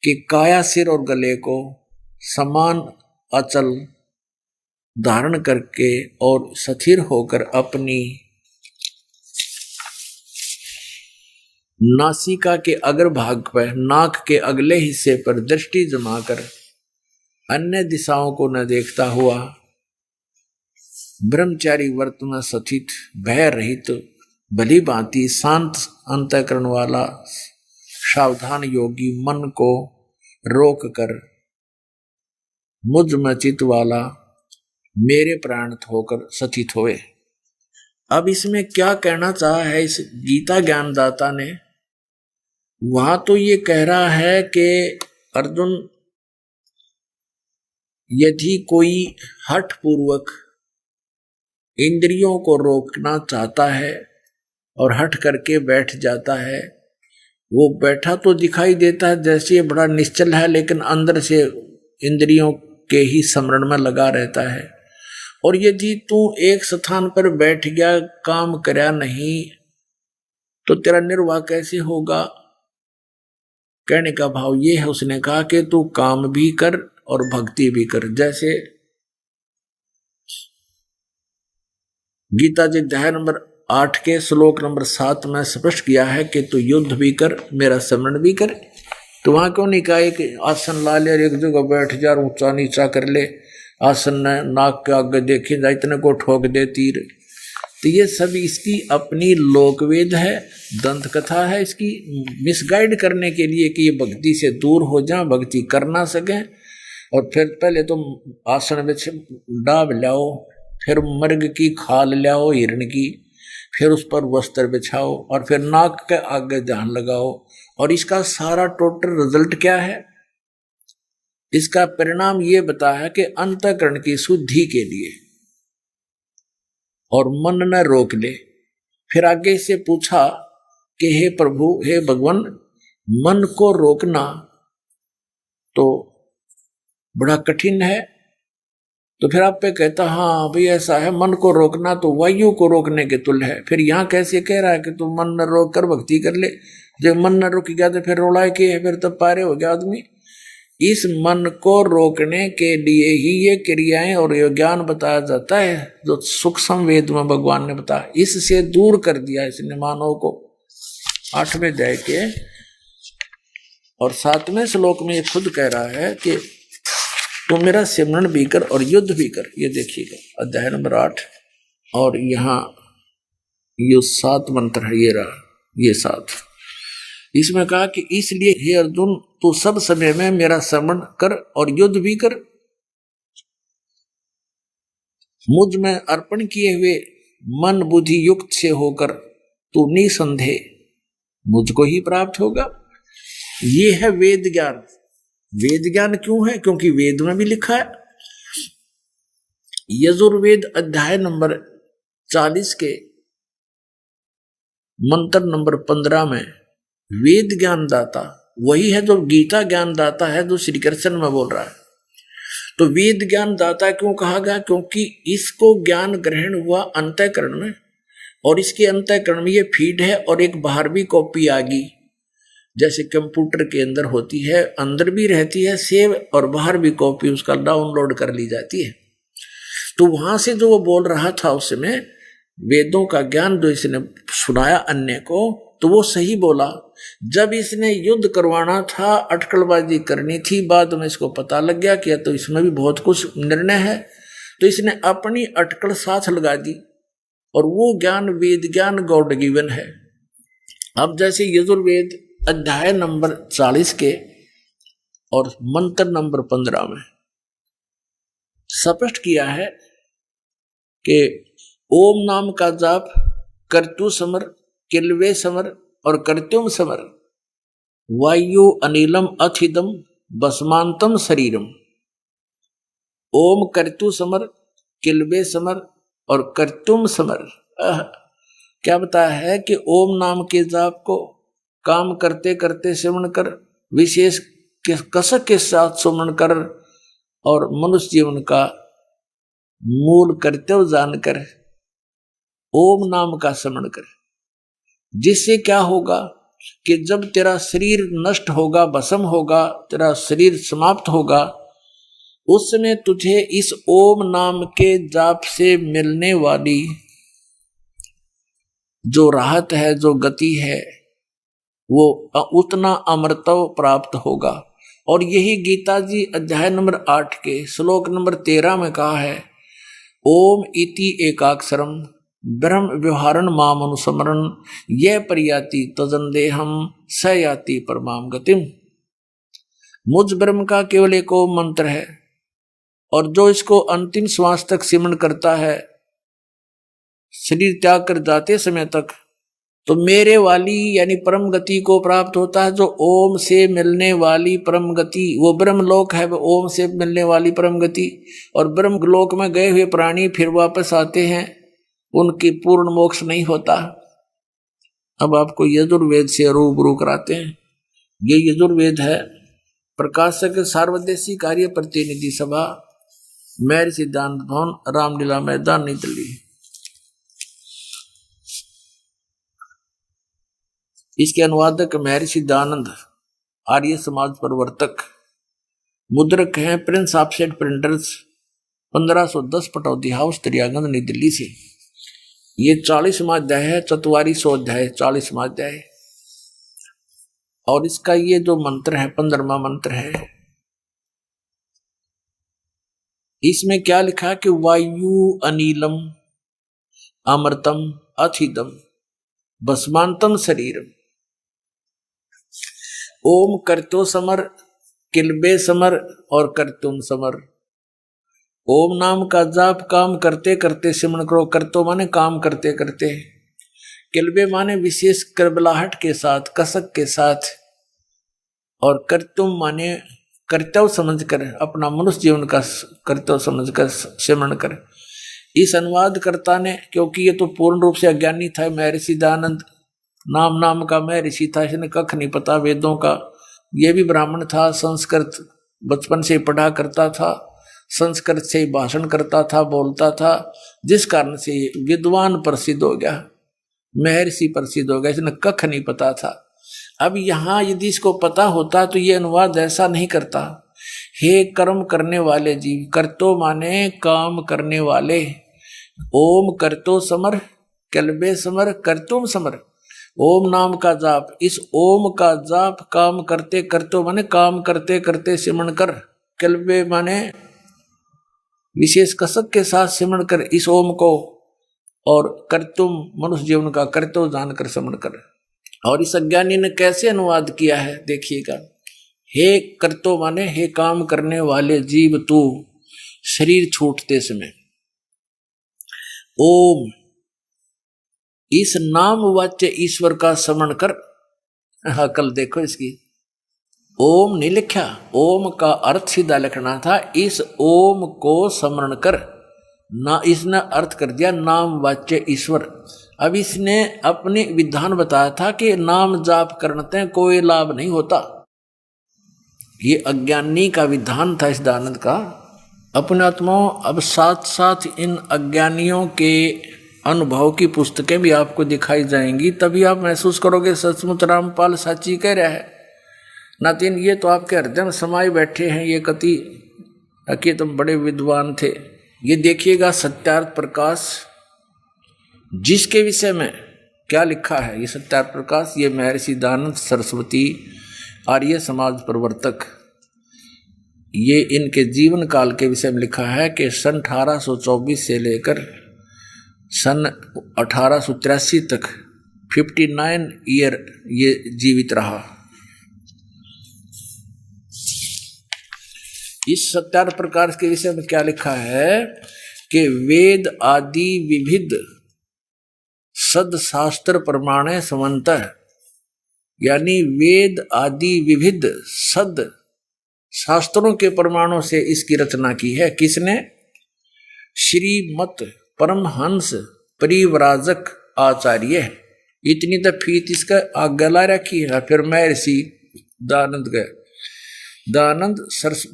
कि काया सिर और गले को समान अचल धारण करके और स्थिर होकर अपनी नासिका के अग्रभाग पर नाक के अगले हिस्से पर दृष्टि जमाकर अन्य दिशाओं को न देखता हुआ ब्रह्मचारी व्रत में स्थित भय रहित भली भांति शांत अंतःकरण वाला सावधान योगी मन को रोक कर मुझ में चित्त वाला मेरे प्राणत होकर स्थित होए। अब इसमें क्या कहना चाहा है इस गीता ज्ञानदाता ने, वहां तो ये कह रहा है कि अर्जुन, यदि कोई हठ पूर्वक इंद्रियों को रोकना चाहता है और हट करके बैठ जाता है, वो बैठा तो दिखाई देता है जैसे बड़ा निश्चल है, लेकिन अंदर से इंद्रियों के ही स्मरण में लगा रहता है। और यदि तू एक स्थान पर बैठ गया, काम करया नहीं, तो तेरा निर्वाह कैसे होगा? कहने का भाव ये है, उसने कहा कि तू काम भी कर और भक्ति भी कर। जैसे गीता जी अध्याय नंबर 8 के श्लोक नंबर 7 में स्पष्ट किया है कि तू युद्ध भी कर, मेरा स्मरण भी कर। तो वहां क्यों नहीं कहा कि आसन ला ले, एक जगह बैठ जा, ऊंचा नीचा कर ले, आसन नाक के आगे देखी जा, इतने को ठोक दे तीर। तो ये सब इसकी अपनी लोकवेद है, दंत कथा है, इसकी मिसगाइड करने के लिए कि ये भक्ति से दूर हो जाए, भक्ति कर ना सकें। और फिर पहले तुम आसन में डाब लाओ, फिर मर्ग की खाल लाओ हिरण की, फिर उस पर वस्त्र बिछाओ और फिर नाक के आगे ध्यान लगाओ। और इसका सारा टोटल रिजल्ट क्या है? इसका परिणाम ये बता है कि अंतःकरण की शुद्धि के लिए और मन न रोक ले। फिर आगे से पूछा कि हे प्रभु, हे भगवान, मन को रोकना तो बड़ा कठिन है। तो फिर आप पे कहता हाँ भाई ऐसा है, मन को रोकना तो वायु को रोकने के तुल्य है। फिर यहाँ कैसे कह रहा है कि तू मन न रोक कर भक्ति कर ले? जब मन न रुक गया तो फिर रोलाए के है, फिर तो पारे हो गया आदमी। इस मन को रोकने के लिए ही ये क्रियाएं और ये ज्ञान बताया जाता है जो सूक्ष्म वेद में भगवान ने बताया। इससे दूर कर दिया इसने मानव को। 8वें अध्याय के और 7वें श्लोक में ये खुद कह रहा है कि तो मेरा सिमरन भी कर और युद्ध भी कर। ये देखिएगा अध्याय नंबर 8 और यहाँ ये 7 मंत्र है, ये रहा ये 7। इसमें कहा कि इसलिए हे अर्जुन, तू सब समय में मेरा स्मरण कर और युद्ध भी कर। मुझ में अर्पण किए हुए मन बुद्धि युक्त से होकर तू निसंदेह मुझको ही प्राप्त होगा। ये है वेद ज्ञान। वेद ज्ञान क्यों है? क्योंकि वेद में भी लिखा है। यजुर्वेद अध्याय नंबर 40 के मंत्र नंबर 15 में वेद ज्ञान दाता वही है जो गीता ज्ञान दाता है, जो श्री कृष्ण में बोल रहा है। तो वेद ज्ञान दाता क्यों कहा गया? क्योंकि इसको ज्ञान ग्रहण हुआ अंतःकरण में और इसके अंतःकरण में ये फीड है और एक बाहर भी कॉपी आ गई, जैसे कंप्यूटर के अंदर होती है, अंदर भी रहती है सेव और बाहर भी कॉपी उसका डाउनलोड कर ली जाती है। तो वहां से जो वो बोल रहा था उस समय वेदों का ज्ञान जो इसने सुनाया अन्य को, तो वो सही बोला। जब इसने युद्ध करवाना था, अटकलबाजी करनी थी, बाद में इसको पता लग गया कि तो इसमें भी बहुत कुछ निर्णय है, तो इसने अपनी अटकल साथ लगा दी और वो ज्ञान वेद ज्ञान गॉड गिवन है। अब जैसे यजुर्वेद अध्याय नंबर 40 के और मंत्र नंबर 15 में स्पष्ट किया है कि ओम नाम का जाप कर्तु समर, किलवे समर और कर्त्युम समर, वायु अनिलम अथिदम भस्मांतम शरीरम। ओम कर्तु समर, किलवे समर और कर्त्युम समर। क्या बताया है कि ओम नाम के जाप को काम करते करते श्रवण कर, विशेष कसक के साथ श्रवण कर और मनुष्य जीवन का मूल कर्तव्य जानकर ओम नाम का श्रवण कर। जिससे क्या होगा कि जब तेरा शरीर नष्ट होगा, भस्म होगा, तेरा शरीर समाप्त होगा, उस समय तुझे इस ओम नाम के जाप से मिलने वाली जो राहत है, जो गति है, वो उतना अमृतव प्राप्त होगा। और यही गीता जी अध्याय नंबर 8 के श्लोक नंबर 13 में कहा है, ओम इति एकाक्षरम ब्रह्म व्यवहारण माम अनुस्मरण यह परियाति तजंदेहम स याति परमाम गतिम। मुझ ब्रह्म का केवल एक ओम मंत्र है और जो इसको अंतिम श्वास तक सिमरण करता है, शरीर त्याग कर जाते समय तक, तो मेरे वाली यानी परम गति को प्राप्त होता है। जो ओम से मिलने वाली परम गति, वो ब्रह्म लोक है, वो ओम से मिलने वाली परम गति। और ब्रह्म लोक में गए हुए प्राणी फिर वापस आते हैं, उनकी पूर्ण मोक्ष नहीं होता। अब आपको यजुर्वेद से रूबरू कराते हैं। ये यजुर्वेद है, प्रकाशक सार्वदेशी कार्य प्रतिनिधि सभा, मेर सिद्धांत भवन, रामलीला मैदान, नई दिल्ली। इसके अनुवादक महर्षि दयानंद, आर्य समाज प्रवर्तक, मुद्रक हैं Prince offset printers, 1510 Pataudi house, Daryaganj, नई दिल्ली से। ये 40वां अध्याय है, चतुवारी सौ अध्याय 40वां अध्याय। और इसका ये जो मंत्र है 15वां मंत्र है, इसमें क्या लिखा कि वायु अनिलम अमृतम अथिदम भस्मांतम शरीरम ओम करतो समर किलबे समर और करतुम समर। ओम नाम का जाप काम करते करते सिमरण करो। करतो माने काम करते करते, किलबे माने विशेष करबलाहट के साथ, कसक के साथ, और करतुम माने कर्तव्य समझकर, अपना मनुष्य जीवन का कर्तव्य समझकर सिमरण कर। इस अनुवादकर्ता ने, क्योंकि ये तो पूर्ण रूप से अज्ञानी था, महर्षि दयानंद नाम का महर्षि था, इसने कख नहीं पता वेदों का। ये भी ब्राह्मण था, संस्कृत बचपन से पढ़ा करता था, संस्कृत से भाषण करता था, बोलता था, जिस कारण से विद्वान प्रसिद्ध हो गया, महर्षि प्रसिद्ध हो गया। इसने कख नहीं पता था। अब यहाँ यदि इसको पता होता तो ये अनुवाद ऐसा नहीं करता। हे कर्म करने वाले जीव, करतो माने काम करने वाले, ओम करतो समर कलबे समर करतुम समर। ओम नाम का जाप, इस ओम का जाप काम करते, करतो माने काम करते करते सिमरण कर, कलबे माने विशेष कसक के साथ सिमरण कर इस ओम को, और करतुम मनुष्य जीवन का कर्तव्य जानकर सिमरण कर। और इस अज्ञानी ने कैसे अनुवाद किया है देखिएगा। हे करतो माने हे काम करने वाले जीव, तू शरीर छूटते समय ओम इस नाम वाच्य ईश्वर का स्मरण कर। हाँ, कल देखो इसकी ओम नहीं लिखा, ओम का अर्थ सीधा लिखना था, इस ओम को स्मरण कर ना, इसने अर्थ कर दिया नाम वाच्य ईश्वर। अब इसने अपनी विधान बताया था कि नाम जाप करने कोई लाभ नहीं होता। ये अज्ञानी का विधान था इस दयानंद का। अपने आत्माओं, अब साथ साथ इन अज्ञानियों के अनुभव की पुस्तकें भी आपको दिखाई जाएंगी, तभी आप महसूस करोगे सचमुच रामपाल साची कह रहा है। नातिन, ये तो आपके हृदय में समाये बैठे हैं, ये कति कि तुम बड़े विद्वान थे। ये देखिएगा सत्यार्थ प्रकाश, जिसके विषय में क्या लिखा है। ये सत्यार्थ प्रकाश, ये महर्षि दयानंद सरस्वती आर्य समाज प्रवर्तक, ये इनके जीवन काल के विषय में लिखा है कि सन 1824 से लेकर सन 1883 तक 59 ईयर ये जीवित रहा। इस सत्यार्थ प्रकाश के विषय में क्या लिखा है कि वेद आदि विविध सद शास्त्र प्रमाणे समन्त, यानी वेद आदि विविध सद शास्त्रों के प्रमाणों से इसकी रचना की है। किसने? श्रीमत परमहंस परिव्राजक आचार्य। इतनी तो फीत इसका आज्ञा ला रखी है। फिर महर्षि दयानंद गए,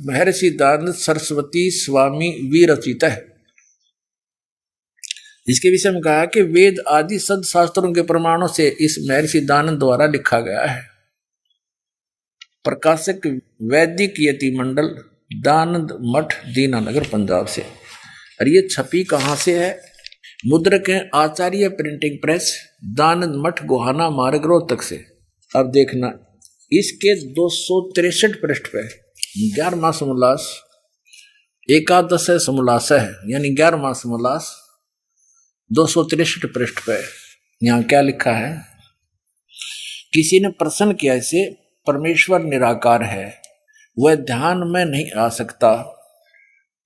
महर्षि दयानंद सरस्वती स्वामी विरचित है। इसके विषय में कहा कि वेद आदि सद शास्त्रों के प्रमाणों से इस महर्षि दयानंद द्वारा लिखा गया है। प्रकाशक वैदिक यति मंडल, दयानंद मठ, दीनानगर, पंजाब से। और ये छपी कहाँ से है? मुद्रक है आचार्य प्रिंटिंग प्रेस, दयानंद मठ, गोहाना मार्ग, रोहतक से। अब देखना, इसके 263 पृष्ठ पे 11वां समोल्लास, एकादश समोल्लास है, यानी 11वां समोल्लास 263 पृष्ठ पे यहाँ क्या लिखा है? किसी ने प्रश्न किया इसे, परमेश्वर निराकार है, वह ध्यान में नहीं आ सकता,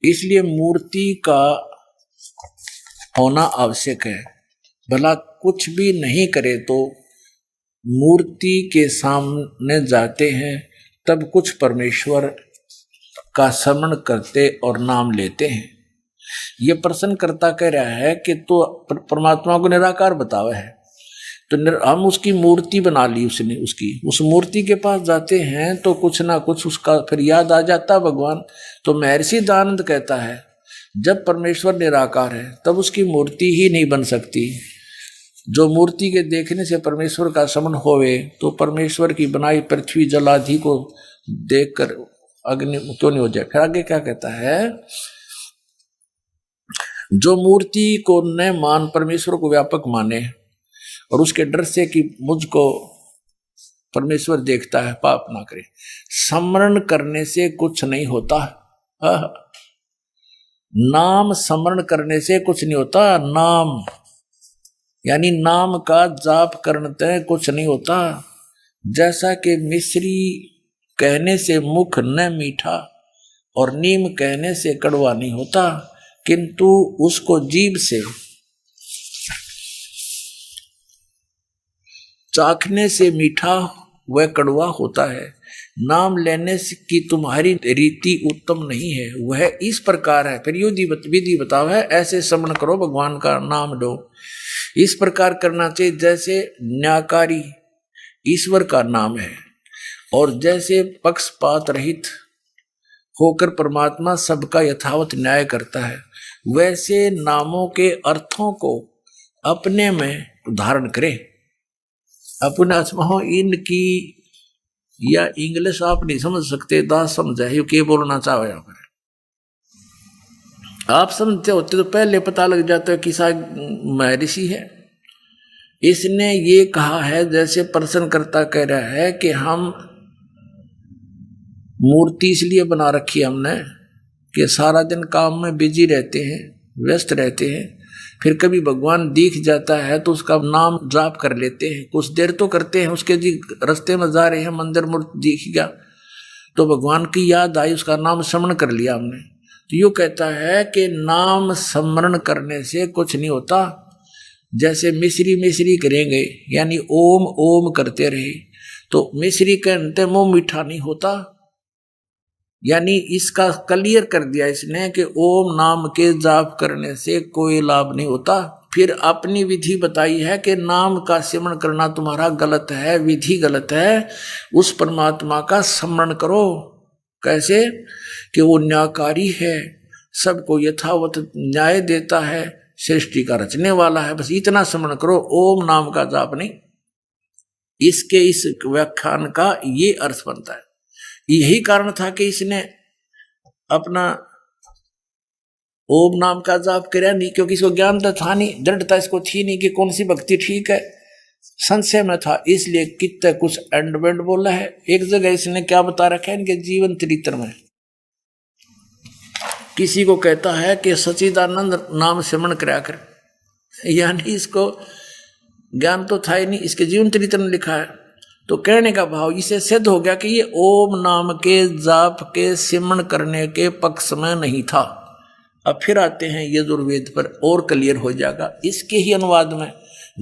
इसलिए मूर्ति का होना आवश्यक है। भला कुछ भी नहीं करे तो मूर्ति के सामने जाते हैं, तब कुछ परमेश्वर का स्मरण करते और नाम लेते हैं। ये प्रश्नकर्ता कह रहा है कि तो परमात्मा को निराकार बतावा है, तो हम उसकी मूर्ति बना ली उसने, उस मूर्ति के पास जाते हैं तो कुछ ना कुछ उसका फिर याद आ जाता भगवान। तो महर्षि दयानंद कहता है जब परमेश्वर निराकार है तब उसकी मूर्ति ही नहीं बन सकती। जो मूर्ति के देखने से परमेश्वर का स्मरण होवे तो परमेश्वर की बनाई पृथ्वी जल आदि को देखकर अग्नि क्यों नहीं हो जाए। फिर आगे क्या कहता है? जो मूर्ति को न मान परमेश्वर को व्यापक माने और उसके डर से कि मुझको परमेश्वर देखता है, पाप ना करे। स्मरण करने से कुछ नहीं होता। नाम स्मरण करने से कुछ नहीं होता। नाम यानी नाम का जाप करने से कुछ नहीं होता। जैसा कि मिश्री कहने से मुख न मीठा और नीम कहने से कड़वा नहीं होता, किंतु उसको जीभ से चाखने से मीठा वह कड़वा होता है। नाम लेने की तुम्हारी रीति उत्तम नहीं है, वह इस प्रकार है। फिर विधि बताओ है, ऐसे स्मरण करो भगवान का नाम लो। इस प्रकार करना चाहिए जैसे न्यायकारी ईश्वर का नाम है, और जैसे पक्षपात रहित होकर परमात्मा सबका यथावत न्याय करता है, वैसे नामों के अर्थों को अपने में धारण करें। अपने आत्माओं इनकी या इंग्लिश आप नहीं समझ सकते, दास समझे ये क्या बोलना चाहो। यहाँ पर आप समझते होते तो पहले पता लग जाता है कि शायद महर्षि है। इसने ये कहा है, जैसे प्रश्नकर्ता कह रहा है कि हम मूर्ति इसलिए बना रखी है हमने कि सारा दिन काम में बिजी रहते हैं, व्यस्त रहते हैं, फिर कभी भगवान दिख जाता है तो उसका नाम जाप कर लेते हैं। कुछ देर तो करते हैं, उसके जी रास्ते में जा रहे हैं, मंदिर मूर्ति दिख गया तो भगवान की याद आई, उसका नाम स्मरण कर लिया हमने। तो यूँ कहता है कि नाम स्मरण करने से कुछ नहीं होता। जैसे मिश्री करेंगे यानी ओम ओम करते रहे तो मिश्री कहते मुंह मीठा नहीं होता। यानी इसका क्लियर कर दिया इसने कि ओम नाम के जाप करने से कोई लाभ नहीं होता। फिर अपनी विधि बताई है कि नाम का स्मरण करना तुम्हारा गलत है, विधि गलत है। उस परमात्मा का स्मरण करो। कैसे कि वो न्यायकारी है, सबको यथावत न्याय देता है, सृष्टि का रचने वाला है। बस इतना स्मरण करो, ओम नाम का जाप नहीं। इसके इस व्याख्यान का ये अर्थ बनता है। यही कारण था कि इसने अपना ओम नाम का जाप किया नहीं, क्योंकि इसको ज्ञान तो था नहीं, दृढ़ता इसको थी नहीं कि कौन सी भक्ति ठीक है, संशय में था। इसलिए कितने कुछ एंड बेंड बोला है। एक जगह इसने क्या बता रखा है इनके जीवन चरित्र में, किसी को कहता है कि सच्चिदानंद नाम स्मरण करा कर, यानी इसको ज्ञान तो था ही नहीं, इसके जीवन चरित्र में लिखा है। तो कहने का भाव इसे सिद्ध हो गया कि ये ओम नाम के जाप के सिमरण करने के पक्ष में नहीं था। अब फिर आते हैं यजुर्वेद पर, और क्लियर हो जाएगा। इसके ही अनुवाद में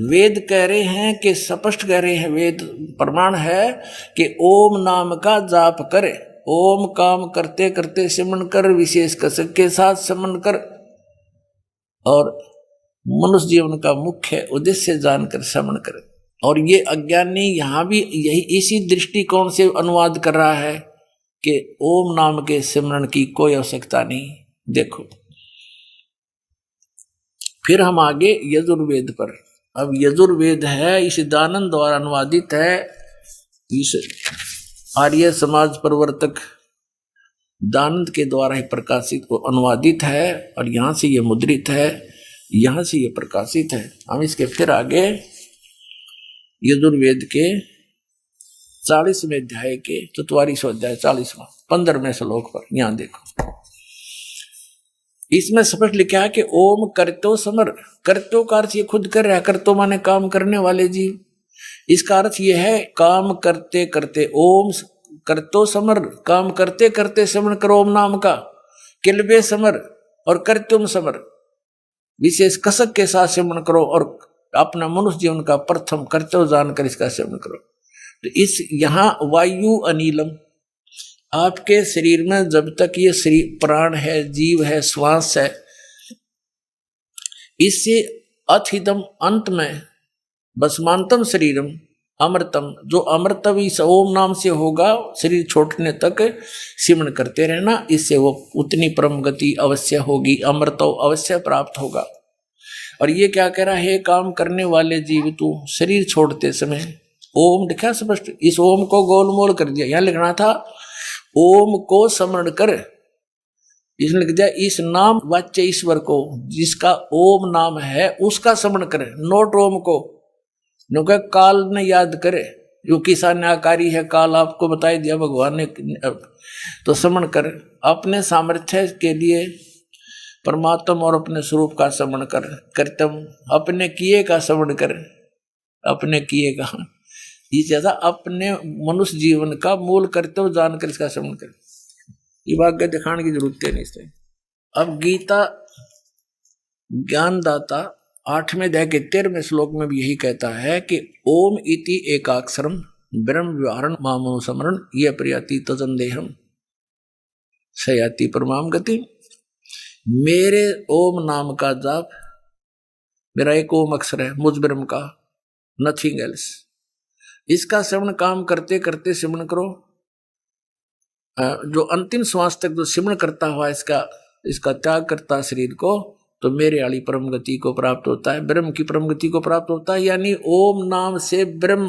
वेद कह रहे हैं कि स्पष्ट कह रहे हैं, वेद प्रमाण है कि ओम नाम का जाप करे, ओम काम करते करते सिमरण कर, विशेष कसक के साथ सिमरण कर, और मनुष्य जीवन का मुख्य उद्देश्य जानकर सिमरण करे। और ये अज्ञानी यहाँ भी यही इसी दृष्टिकोण से अनुवाद कर रहा है कि ओम नाम के सिमरण की कोई आवश्यकता नहीं। देखो फिर हम आगे यजुर्वेद पर। अब यजुर्वेद है इस दानंद द्वारा अनुवादित है, इस आर्य समाज प्रवर्तक दानंद के द्वारा ही प्रकाशित अनुवादित है, और यहाँ से ये मुद्रित है, यहाँ से ये प्रकाशित है। हम इसके फिर आगे यजुर्वेद के 40वें अध्याय के 44वां अध्याय 40वां 15वें श्लोक पर यहाँ देखो, इसमें स्पष्ट लिखा है कि ओम करतो समर। करतो का अर्थ ये खुद कर रहा है, करतो माने काम करने वाले जीव। इसका अर्थ ये है काम करते करते, ओम करतो समर, काम करते करते समर करो ओम नाम का, किलबे समर और करतुम समर, विशेष कसक के साथ सिमरण करो, और अपना मनुष्य जीवन का प्रथम कर्तव्य जानकर इसका सेवन करो। तो इस यहाँ वायु अनिलम, आपके शरीर में जब तक ये शरीर प्राण है, जीव है, श्वास है, इससे अथिदम अंत में भस्मांतम शरीरम अमृतम, जो अमृतम इस ओम नाम से होगा शरीर छोड़ने तक सिमरण करते रहना, इससे वो उतनी परम गति अवश्य होगी, अमृत अवश्य प्राप्त होगा। और ये क्या कह रहा है, काम करने वाले जीव तू शरीर छोड़ते समय ओम लिखा स्पष्ट, इस ओम को गोलमोल कर दिया। यहां लिखना था ओम को स्मरण कर, इसने लिख दिया इस नाम वाच्य ईश्वर को, जिसका ओम नाम है उसका स्मरण करे, नोट ओम को। क्योंकि काल ने याद करे, जो किसान्याकारी है काल आपको बताई दिया भगवान ने, तो स्मरण करे अपने सामर्थ्य के लिए परमात्मा और अपने स्वरूप का स्मरण कर, कर्तम अपने किए का स्मरण कर, अपने किए का, इस जैसा अपने मनुष्य जीवन का मूल कर्तव्य जानकर इसका स्मरण कर। ये वाक्य दिखाने की जरूरत है नहीं इसमें। अब गीता ज्ञानदाता 8वें अध्याय के 13वें श्लोक में भी यही कहता है कि ओम इति एकाक्षरम ब्रह्म व्यवहारण मामनुस्मरण ये प्रियति तजंदेहम सयाति परमाम गति। मेरे ओम नाम का जाप, मेरा एक ओम अक्षर है मुझ ब्रह्म का, नथिंग एल्स। इसका श्रवण काम करते करते श्रवण करो, जो अंतिम श्वास तक जो श्रवण करता हुआ इसका त्याग करता शरीर को, तो मेरे वाली परम गति को प्राप्त होता है, ब्रह्म की परम गति को प्राप्त होता है। यानी ओम नाम से ब्रह्म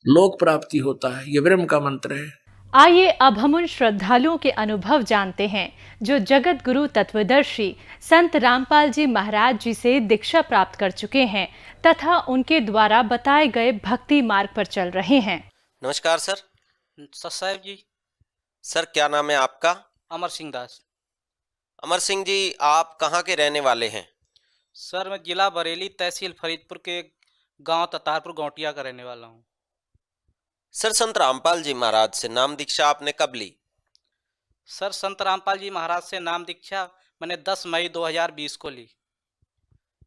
लोक प्राप्ति होता है, ये ब्रह्म का मंत्र है। आइए अब हम उन श्रद्धालुओं के अनुभव जानते हैं जो जगत गुरु तत्वदर्शी संत रामपाल जी महाराज जी से दीक्षा प्राप्त कर चुके हैं तथा उनके द्वारा बताए गए भक्ति मार्ग पर चल रहे हैं। नमस्कार सर। साहब जी। सर क्या नाम है आपका? अमर सिंह दास। अमर सिंह जी, आप कहाँ के रहने वाले हैं? सर मैं जिला बरेली तहसील फरीदपुर के गांव ततारपुर गौटिया का रहने वाला हूँ। सर संत रामपाल जी महाराज से नाम दीक्षा आपने कब ली? सर संत रामपाल जी महाराज से नाम दीक्षा मैंने 10 मई 2020 को ली।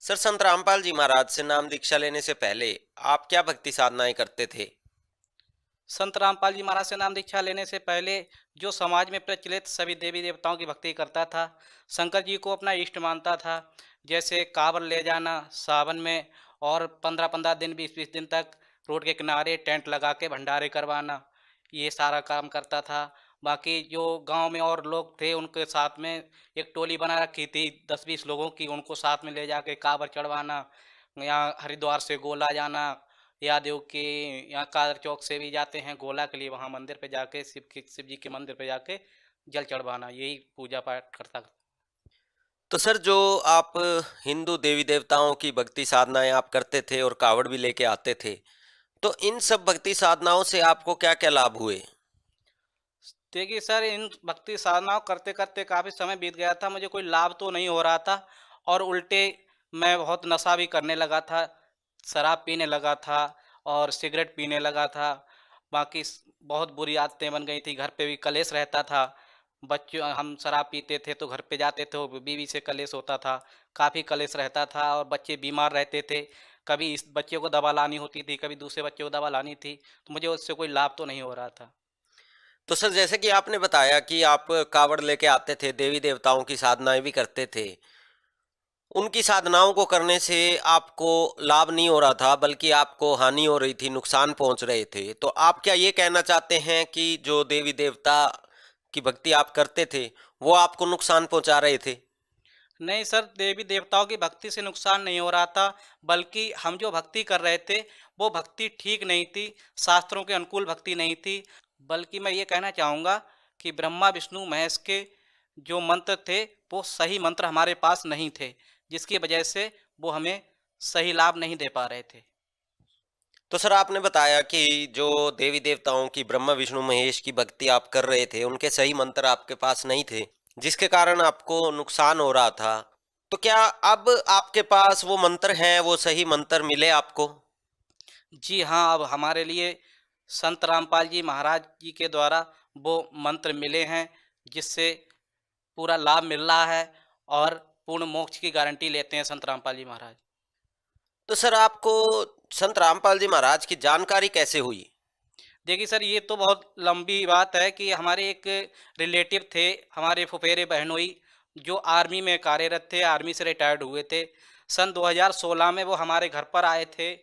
सर संत रामपाल जी महाराज से नाम दीक्षा लेने से पहले आप क्या भक्ति साधनाएं करते थे? संत रामपाल जी महाराज से नाम दीक्षा लेने से पहले जो समाज में प्रचलित सभी देवी देवताओं की भक्ति करता था, शंकर जी को अपना इष्ट मानता था, जैसे कांवर ले जाना सावन में और 15-15 दिन 20-20 दिन तक रोड के किनारे टेंट लगा के भंडारे करवाना, ये सारा काम करता था। बाकी जो गांव में और लोग थे उनके साथ में एक टोली बना रखी थी 10-20 लोगों की, उनको साथ में ले जाके कांवर चढ़वाना, यहाँ हरिद्वार से गोला जाना, या देव के यहाँ कादर चौक से भी जाते हैं गोला के लिए, वहाँ मंदिर पे जाके शिव जी के मंदिर पे जाके जल चढ़वाना, यही पूजा पाठ करता। तो सर जो आप हिंदू देवी देवताओं की भक्ति साधनाएं आप करते थे और कावड़ भी लेके आते थे, तो इन सब भक्ति साधनाओं से आपको क्या क्या लाभ हुए? देखिए सर, इन भक्ति साधनाओं करते करते काफ़ी समय बीत गया था, मुझे कोई लाभ तो नहीं हो रहा था और उल्टे मैं बहुत नशा भी करने लगा था, शराब पीने लगा था और सिगरेट पीने लगा था। बाकी बहुत बुरी आदतें बन गई थी, घर पे भी कलेश रहता था। बच्चों हम शराब पीते थे तो घर पे जाते थे, बीवी से कलेश होता था, काफ़ी कलेश रहता था और बच्चे बीमार रहते थे। कभी इस बच्चे को दवा लानी होती थी, कभी दूसरे बच्चे को दवा लानी थी, तो मुझे उससे कोई लाभ तो नहीं हो रहा था। तो सर जैसे कि आपने बताया कि आप कावड़ लेके आते थे, देवी देवताओं की साधनाएं भी करते थे, उनकी साधनाओं को करने से आपको लाभ नहीं हो रहा था बल्कि आपको हानि हो रही थी, नुकसान पहुंच रहे थे। तो आप क्या ये कहना चाहते हैं कि जो देवी देवता की भक्ति आप करते थे वो आपको नुकसान पहुंचा रहे थे? नहीं सर, देवी देवताओं की भक्ति से नुकसान नहीं हो रहा था, बल्कि हम जो भक्ति कर रहे थे वो भक्ति ठीक नहीं थी, शास्त्रों के अनुकूल भक्ति नहीं थी। बल्कि मैं ये कहना चाहूँगा कि ब्रह्मा विष्णु महेश के जो मंत्र थे वो सही मंत्र हमारे पास नहीं थे, जिसकी वजह से वो हमें सही लाभ नहीं दे पा रहे थे। तो सर आपने बताया कि जो देवी देवताओं की ब्रह्मा विष्णु महेश की भक्ति आप कर रहे थे, उनके सही मंत्र आपके पास नहीं थे, जिसके कारण आपको नुकसान हो रहा था। तो क्या अब आपके पास वो मंत्र हैं, वो सही मंत्र मिले आपको? जी हाँ, अब हमारे लिए संत रामपाल जी महाराज जी के द्वारा वो मंत्र मिले हैं, जिससे पूरा लाभ मिल रहा है और पूर्ण मोक्ष की गारंटी लेते हैं संत रामपाल जी महाराज। तो सर आपको संत रामपाल जी महाराज की जानकारी कैसे हुई? देखिए सर, ये तो बहुत लंबी बात है कि हमारे एक रिलेटिव थे, हमारे फुफेरे बहनोई, जो आर्मी में कार्यरत थे, आर्मी से रिटायर्ड हुए थे। सन 2016 में वो हमारे घर पर आए थे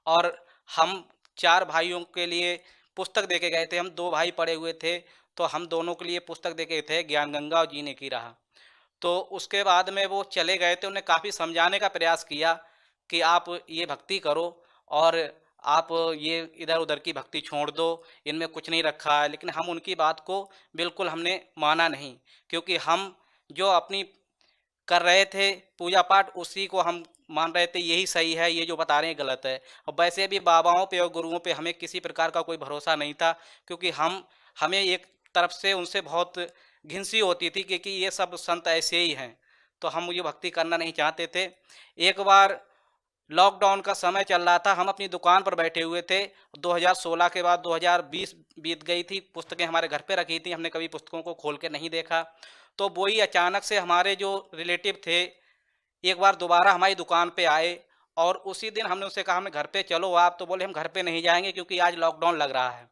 और हम 4 भाइयों के लिए पुस्तक दे के गए थे। हम 2 भाई पढ़े हुए थे, तो हम दोनों के लिए पुस्तक दे के थे, ज्ञान गंगा और जीने की राह। तो उसके बाद में वो चले गए थे, उन्हें काफ़ी समझाने का प्रयास किया कि आप ये भक्ति करो और आप ये इधर उधर की भक्ति छोड़ दो, इनमें कुछ नहीं रखा है। लेकिन हम उनकी बात को बिल्कुल हमने माना नहीं, क्योंकि हम जो अपनी कर रहे थे पूजा पाठ, उसी को हम मान रहे थे यही सही है, ये जो बता रहे हैं गलत है। और वैसे भी बाबाओं पे और गुरुओं पे हमें किसी प्रकार का कोई भरोसा नहीं था, क्योंकि हमें एक तरफ से उनसे बहुत घिनसी होती थी, क्योंकि ये सब संत ऐसे ही हैं, तो हम ये भक्ति करना नहीं चाहते थे। एक बार लॉकडाउन का समय चल रहा था, हम अपनी दुकान पर बैठे हुए थे। 2016 के बाद 2020 बीत गई थी, पुस्तकें हमारे घर पे रखी थी, हमने कभी पुस्तकों को खोल के नहीं देखा। तो वही अचानक से हमारे जो रिलेटिव थे एक बार दोबारा हमारी दुकान पे आए, और उसी दिन हमने उससे कहा हमें घर पे चलो आप, तो बोले हम घर पे नहीं जाएंगे क्योंकि आज लॉकडाउन लग रहा है।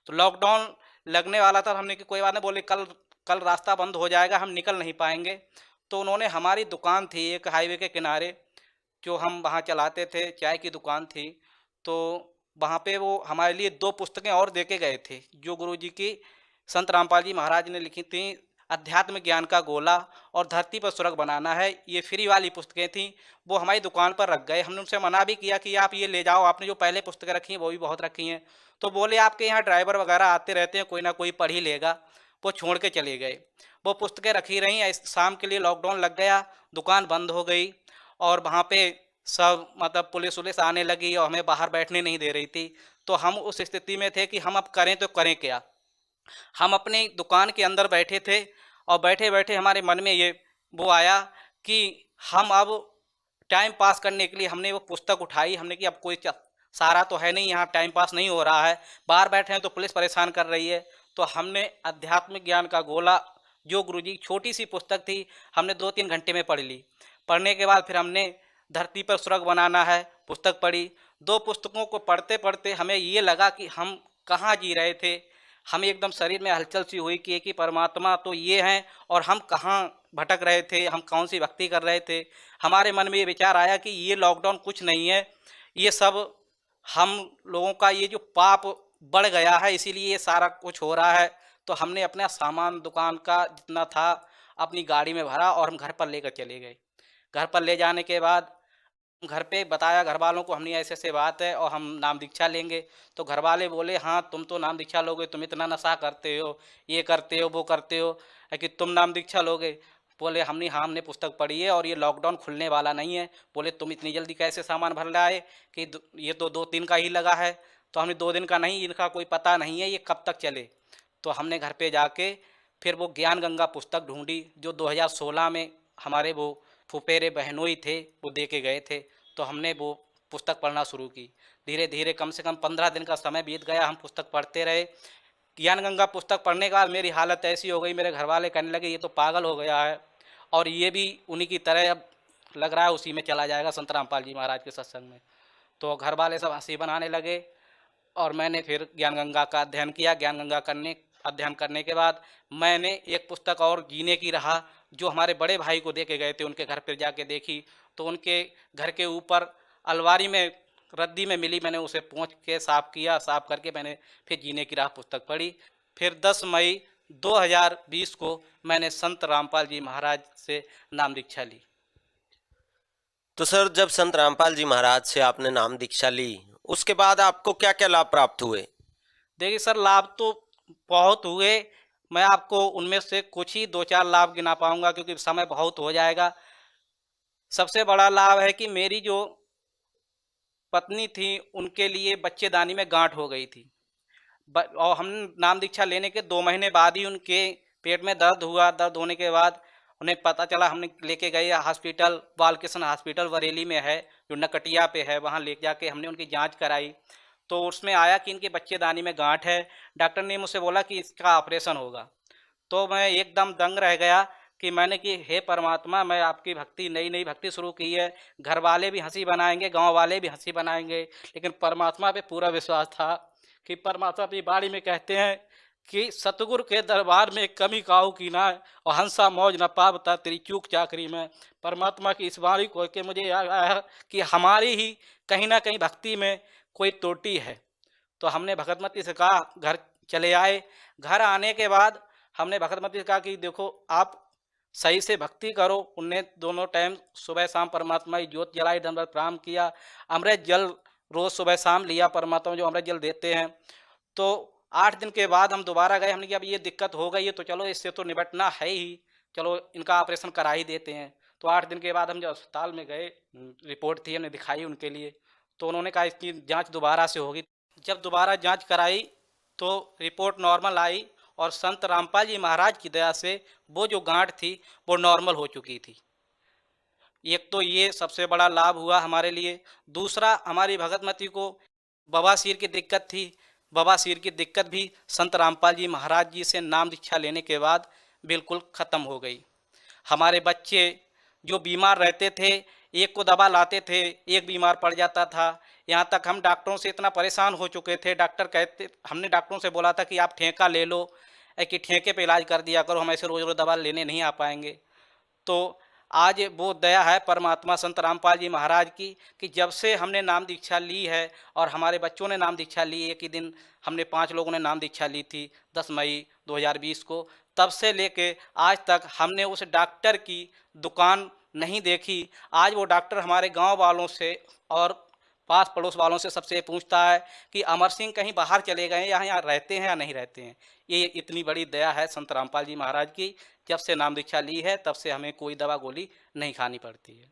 तो लॉकडाउन लगने वाला था, हमने कि कोई बात नहीं, बोले कल कल रास्ता बंद हो जाएगा, हम निकल नहीं पाएंगे। तो उन्होंने हमारी दुकान थी एक हाईवे के किनारे, जो हम वहाँ चलाते थे, चाय की दुकान थी, तो वहाँ पे वो हमारे लिए 2 पुस्तकें और दे के गए थे, जो गुरुजी की संत रामपाल जी महाराज ने लिखी थी, अध्यात्म ज्ञान का गोला और धरती पर स्वर्ग बनाना है। ये फ्री वाली पुस्तकें थीं, वो हमारी दुकान पर रख गए। हमने उनसे मना भी किया कि आप ये ले जाओ, आपने जो पहले पुस्तकें रखी हैं वो भी बहुत रखी हैं। तो बोले आपके यहाँ ड्राइवर वगैरह आते रहते हैं, कोई ना कोई पढ़ ही लेगा। वो छोड़ के चले गए। वो पुस्तकें रखी रहीं, शाम के लिए लॉकडाउन लग गया, दुकान बंद हो गई, और वहाँ पे सब मतलब पुलिस उलिस आने लगी और हमें बाहर बैठने नहीं दे रही थी। तो हम उस स्थिति में थे कि हम अब करें तो करें क्या। हम अपनी दुकान के अंदर बैठे थे, और बैठे बैठे हमारे मन में ये वो आया कि हम अब टाइम पास करने के लिए हमने वो पुस्तक उठाई। हमने कि अब कोई सहारा तो है नहीं, यहाँ टाइम पास नहीं हो रहा है, बाहर बैठे हैं तो पुलिस परेशान कर रही है। तो हमने आध्यात्मिक ज्ञान का गोला, जो गुरुजी छोटी सी पुस्तक थी, हमने 2-3 घंटे में पढ़ ली। पढ़ने के बाद फिर हमने धरती पर स्वर्ग बनाना है पुस्तक पढ़ी। 2 पुस्तकों को पढ़ते पढ़ते हमें ये लगा कि हम कहाँ जी रहे थे। हमें एकदम शरीर में हलचल सी हुई कि परमात्मा तो ये हैं, और हम कहाँ भटक रहे थे, हम कौन सी भक्ति कर रहे थे। हमारे मन में ये विचार आया कि ये लॉकडाउन कुछ नहीं है, ये सब हम लोगों का ये जो पाप बढ़ गया है, इसीलिए ये सारा कुछ हो रहा है। तो हमने अपना सामान दुकान का जितना था अपनी गाड़ी में भरा, और हम घर पर लेकर चले गए। घर पर ले जाने के बाद घर पे बताया घर वालों को, हमने ऐसे ऐसे बात है और हम नाम दीक्षा लेंगे। तो घर वाले बोले हाँ तुम तो नाम दीक्षा लोगे, तुम इतना नशा करते हो, ये करते हो, वो करते हो, है कि तुम नाम दीक्षा लोगे। बोले हमने हाँ हमने पुस्तक पढ़ी है और ये लॉकडाउन खुलने वाला नहीं है। बोले तुम इतनी जल्दी कैसे सामान भर लाए कि ये तो 2-3 का ही लगा है। तो हमने 2 दिन का नहीं, इनका कोई पता नहीं है ये कब तक चले। तो हमने घर पे जाके फिर वो ज्ञान गंगा पुस्तक ढूंढी, जो 2016 में हमारे वो फुफेरे बहनोई थे वो दे के गए थे। तो हमने वो पुस्तक पढ़ना शुरू की। धीरे धीरे कम से कम 15 दिन का समय बीत गया, हम पुस्तक पढ़ते रहे। ज्ञान गंगा पुस्तक पढ़ने के बाद मेरी हालत ऐसी हो गई, मेरे घर वाले कहने लगे ये तो पागल हो गया है, और ये भी उन्हीं की तरह अब लग रहा है उसी में चला जाएगा संत रामपाल जी महाराज के सत्संग में। तो घर वाले सब हंसी बनाने लगे, और मैंने फिर ज्ञान गंगा का अध्ययन किया। ज्ञान गंगा अध्ययन करने के बाद मैंने एक पुस्तक और जीने की राह, जो हमारे बड़े भाई को दे के गए थे, उनके घर पर जाके देखी। तो उनके घर के ऊपर अलमारी में रद्दी में मिली, मैंने उसे पोंछ के साफ़ किया। साफ़ करके मैंने फिर जीने की राह पुस्तक पढ़ी। फिर 10 मई 2020 को मैंने संत रामपाल जी महाराज से नाम दीक्षा ली। तो सर, जब संत रामपाल जी महाराज से आपने नाम दीक्षा ली, उसके बाद आपको क्या क्या लाभ प्राप्त हुए? देखिए सर, लाभ तो बहुत हुए। मैं आपको उनमें से कुछ ही 2-4 लाभ गिना पाऊंगा, क्योंकि समय बहुत हो जाएगा। सबसे बड़ा लाभ है कि मेरी जो पत्नी थी, उनके लिए बच्चेदानी में गांठ हो गई थी, और हम नाम दीक्षा लेने के 2 महीने बाद ही उनके पेट में दर्द हुआ। दर्द होने के बाद उन्हें पता चला, हमने लेके गए हॉस्पिटल, बालकृष्ण हॉस्पिटल बरेली में है, जो नकटिया पे है, वहाँ ले जाके हमने उनकी जांच कराई। तो उसमें आया कि इनके बच्चेदानी में गांठ है। डॉक्टर ने मुझसे बोला कि इसका ऑपरेशन होगा। तो मैं एकदम दंग रह गया कि मैंने कि हे परमात्मा, मैं आपकी भक्ति नई भक्ति शुरू की है, घर वाले भी हंसी बनाएंगे, गांव वाले भी हंसी बनाएंगे, लेकिन परमात्मा पे पूरा विश्वास था कि परमात्मा अपनी बाणी में कहते हैं कि सतगुरु के दरबार में कमी काऊ की ना, और हंसा मौज न पावता तेरी चूक चाकरी में। परमात्मा की इस वाणी को के मुझे याद आया कि हमारी ही कहीं ना कहीं भक्ति में कोई त्रुटि है। तो हमने भगतमती से कहा, घर चले आए। घर आने के बाद हमने भगतमती से कहा कि देखो आप सही से भक्ति करो। उनने दोनों टाइम सुबह शाम परमात्मा की ज्योत जलाई, दंडवत प्रणाम किया, अमृत जल रोज़ सुबह शाम लिया, परमात्मा जो अमृत जल देते हैं। तो 8 दिन के बाद हम दोबारा गए, हमने कहा अब ये दिक्कत हो गई है तो चलो इससे तो निपटना है ही, चलो इनका ऑपरेशन करा ही देते हैं। तो 8 दिन के बाद हम जब अस्पताल में गए, रिपोर्ट थी हमने दिखाई उनके लिए, तो उन्होंने कहा इसकी जांच दोबारा से होगी। जब दोबारा जांच कराई तो रिपोर्ट नॉर्मल आई और संत रामपाल जी महाराज की दया से वो जो गांठ थी वो नॉर्मल हो चुकी थी। एक तो ये सबसे बड़ा लाभ हुआ हमारे लिए। दूसरा, हमारी भगतमती को बवासीर की दिक्कत थी, बवासीर की दिक्कत भी संत रामपाल जी महाराज जी से नाम दीक्षा लेने के बाद बिल्कुल ख़त्म हो गई। हमारे बच्चे जो बीमार रहते थे, एक को दवा लाते थे, एक बीमार पड़ जाता था। यहाँ तक हम डॉक्टरों से इतना परेशान हो चुके थे, हमने डॉक्टरों से बोला था कि आप ठेका ले लो, कि ठेके पे इलाज कर दिया करो, हम ऐसे रोज़ रोज़ दवा लेने नहीं आ पाएंगे। तो आज वो दया है परमात्मा संत रामपाल जी महाराज की कि जब से हमने नाम दीक्षा ली है और हमारे बच्चों ने नाम दीक्षा ली, एक ही दिन हमने 5 लोगों ने नाम दीक्षा ली थी 10 मई 2020 को, तब से लेके आज तक हमने उस डॉक्टर की दुकान नहीं देखी। आज वो डॉक्टर हमारे गांव वालों से और पास पड़ोस वालों से सबसे पूछता है कि अमर सिंह कहीं बाहर चले गए, यहाँ रहते हैं या नहीं रहते हैं। ये इतनी बड़ी दया है संत रामपाल जी महाराज की। जब से नाम दीक्षा ली है तब से हमें कोई दवा गोली नहीं खानी पड़ती है।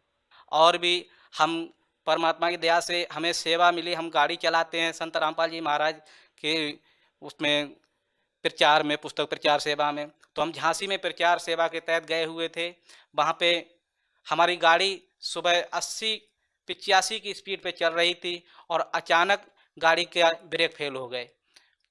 और भी हम परमात्मा की दया से हमें सेवा मिली, हम गाड़ी चलाते हैं संत रामपाल जी महाराज के उसमें प्रचार में, पुस्तक प्रचार सेवा में। तो हम झांसी में प्रचार सेवा के तहत गए हुए थे। वहाँ पे हमारी गाड़ी सुबह 80-85 की स्पीड पे चल रही थी और अचानक गाड़ी के ब्रेक फेल हो गए।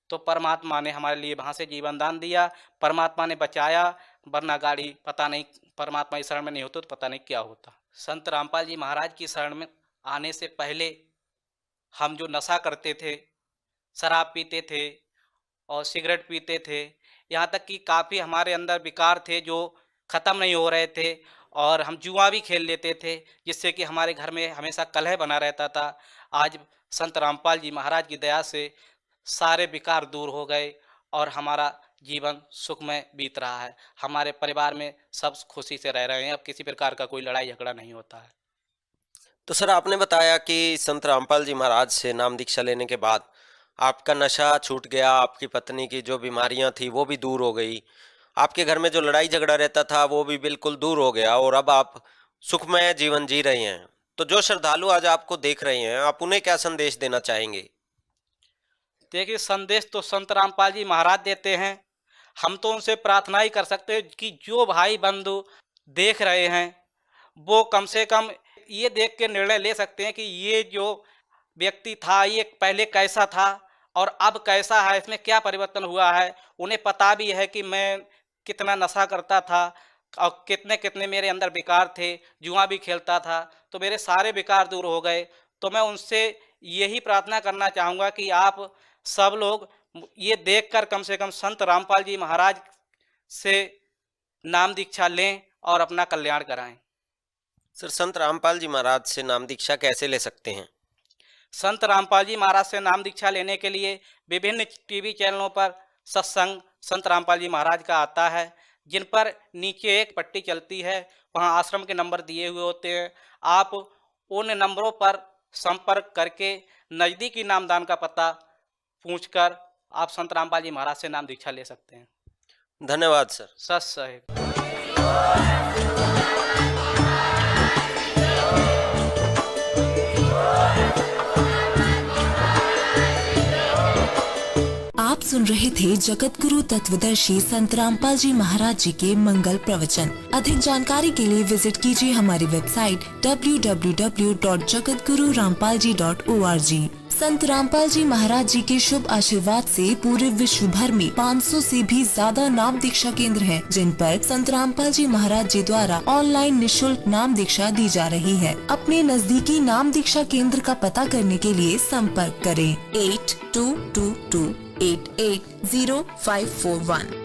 तो परमात्मा ने हमारे लिए वहाँ से जीवन दान दिया, परमात्मा ने बचाया, वरना गाड़ी पता नहीं, परमात्मा की शरण में नहीं होता तो पता नहीं क्या होता। संत रामपाल जी महाराज की शरण में आने से पहले हम जो नशा करते थे, शराब पीते थे और सिगरेट पीते थे, यहाँ तक कि काफ़ी हमारे अंदर विकार थे जो ख़त्म नहीं हो रहे थे, और हम जुआ भी खेल लेते थे जिससे कि हमारे घर में हमेशा कलह बना रहता था। आज संत रामपाल जी महाराज की दया से सारे विकार दूर हो गए और हमारा जीवन सुखमय बीत रहा है। हमारे परिवार में सब खुशी से रह रहे हैं, अब किसी प्रकार का कोई लड़ाई झगड़ा नहीं होता है। तो सर, आपने बताया कि संत रामपाल जी महाराज से नाम दीक्षा लेने के बाद आपका नशा छूट गया, आपकी पत्नी की जो बीमारियां थी वो भी दूर हो गई, आपके घर में जो लड़ाई झगड़ा रहता था वो भी बिल्कुल दूर हो गया और अब आप सुखमय जीवन जी रहे हैं। तो जो श्रद्धालु आज आपको देख रहे हैं, आप उन्हें क्या संदेश देना चाहेंगे? देखिए, संदेश तो संत रामपाल जी महाराज देते हैं। हम तो उनसे प्रार्थना ही कर सकते हैं कि जो भाई बंधु देख रहे हैं वो कम से कम ये देख के निर्णय ले सकते हैं कि ये जो व्यक्ति था ये पहले कैसा था और अब कैसा है, इसमें क्या परिवर्तन हुआ है। उन्हें पता भी है कि मैं कितना नशा करता था और कितने कितने मेरे अंदर विकार थे, जुआ भी खेलता था, तो मेरे सारे विकार दूर हो गए। तो मैं उनसे यही प्रार्थना करना चाहूँगा कि आप सब लोग ये देखकर कम से कम संत रामपाल जी महाराज से नाम दीक्षा लें और अपना कल्याण कराएं। सर, संत रामपाल जी महाराज से नाम दीक्षा कैसे ले सकते हैं? संत रामपाल जी महाराज से नाम दीक्षा लेने के लिए विभिन्न टीवी चैनलों पर सत्संग संत रामपाल जी महाराज का आता है, जिन पर नीचे एक पट्टी चलती है, वहां आश्रम के नंबर दिए हुए होते हैं। आप उन नंबरों पर संपर्क करके नज़दीकी नामदान का पता पूछकर आप संत रामपाल जी महाराज से नाम दीक्षा ले सकते हैं। धन्यवाद सर। सत साहिब। आप सुन रहे थे जगत गुरु तत्वदर्शी संत रामपाल जी महाराज जी के मंगल प्रवचन। अधिक जानकारी के लिए विजिट कीजिए हमारी वेबसाइट www.jagatgururampalji.org। संत रामपाल जी महाराज जी के शुभ आशीर्वाद से पूरे विश्व भर में 500 से भी ज्यादा नाम दीक्षा केंद्र हैं, जिन पर संत रामपाल जी महाराज जी द्वारा ऑनलाइन निशुल्क नाम दीक्षा दी जा रही है। अपने नजदीकी नाम दीक्षा केंद्र का पता करने के लिए संपर्क करें 8222880541।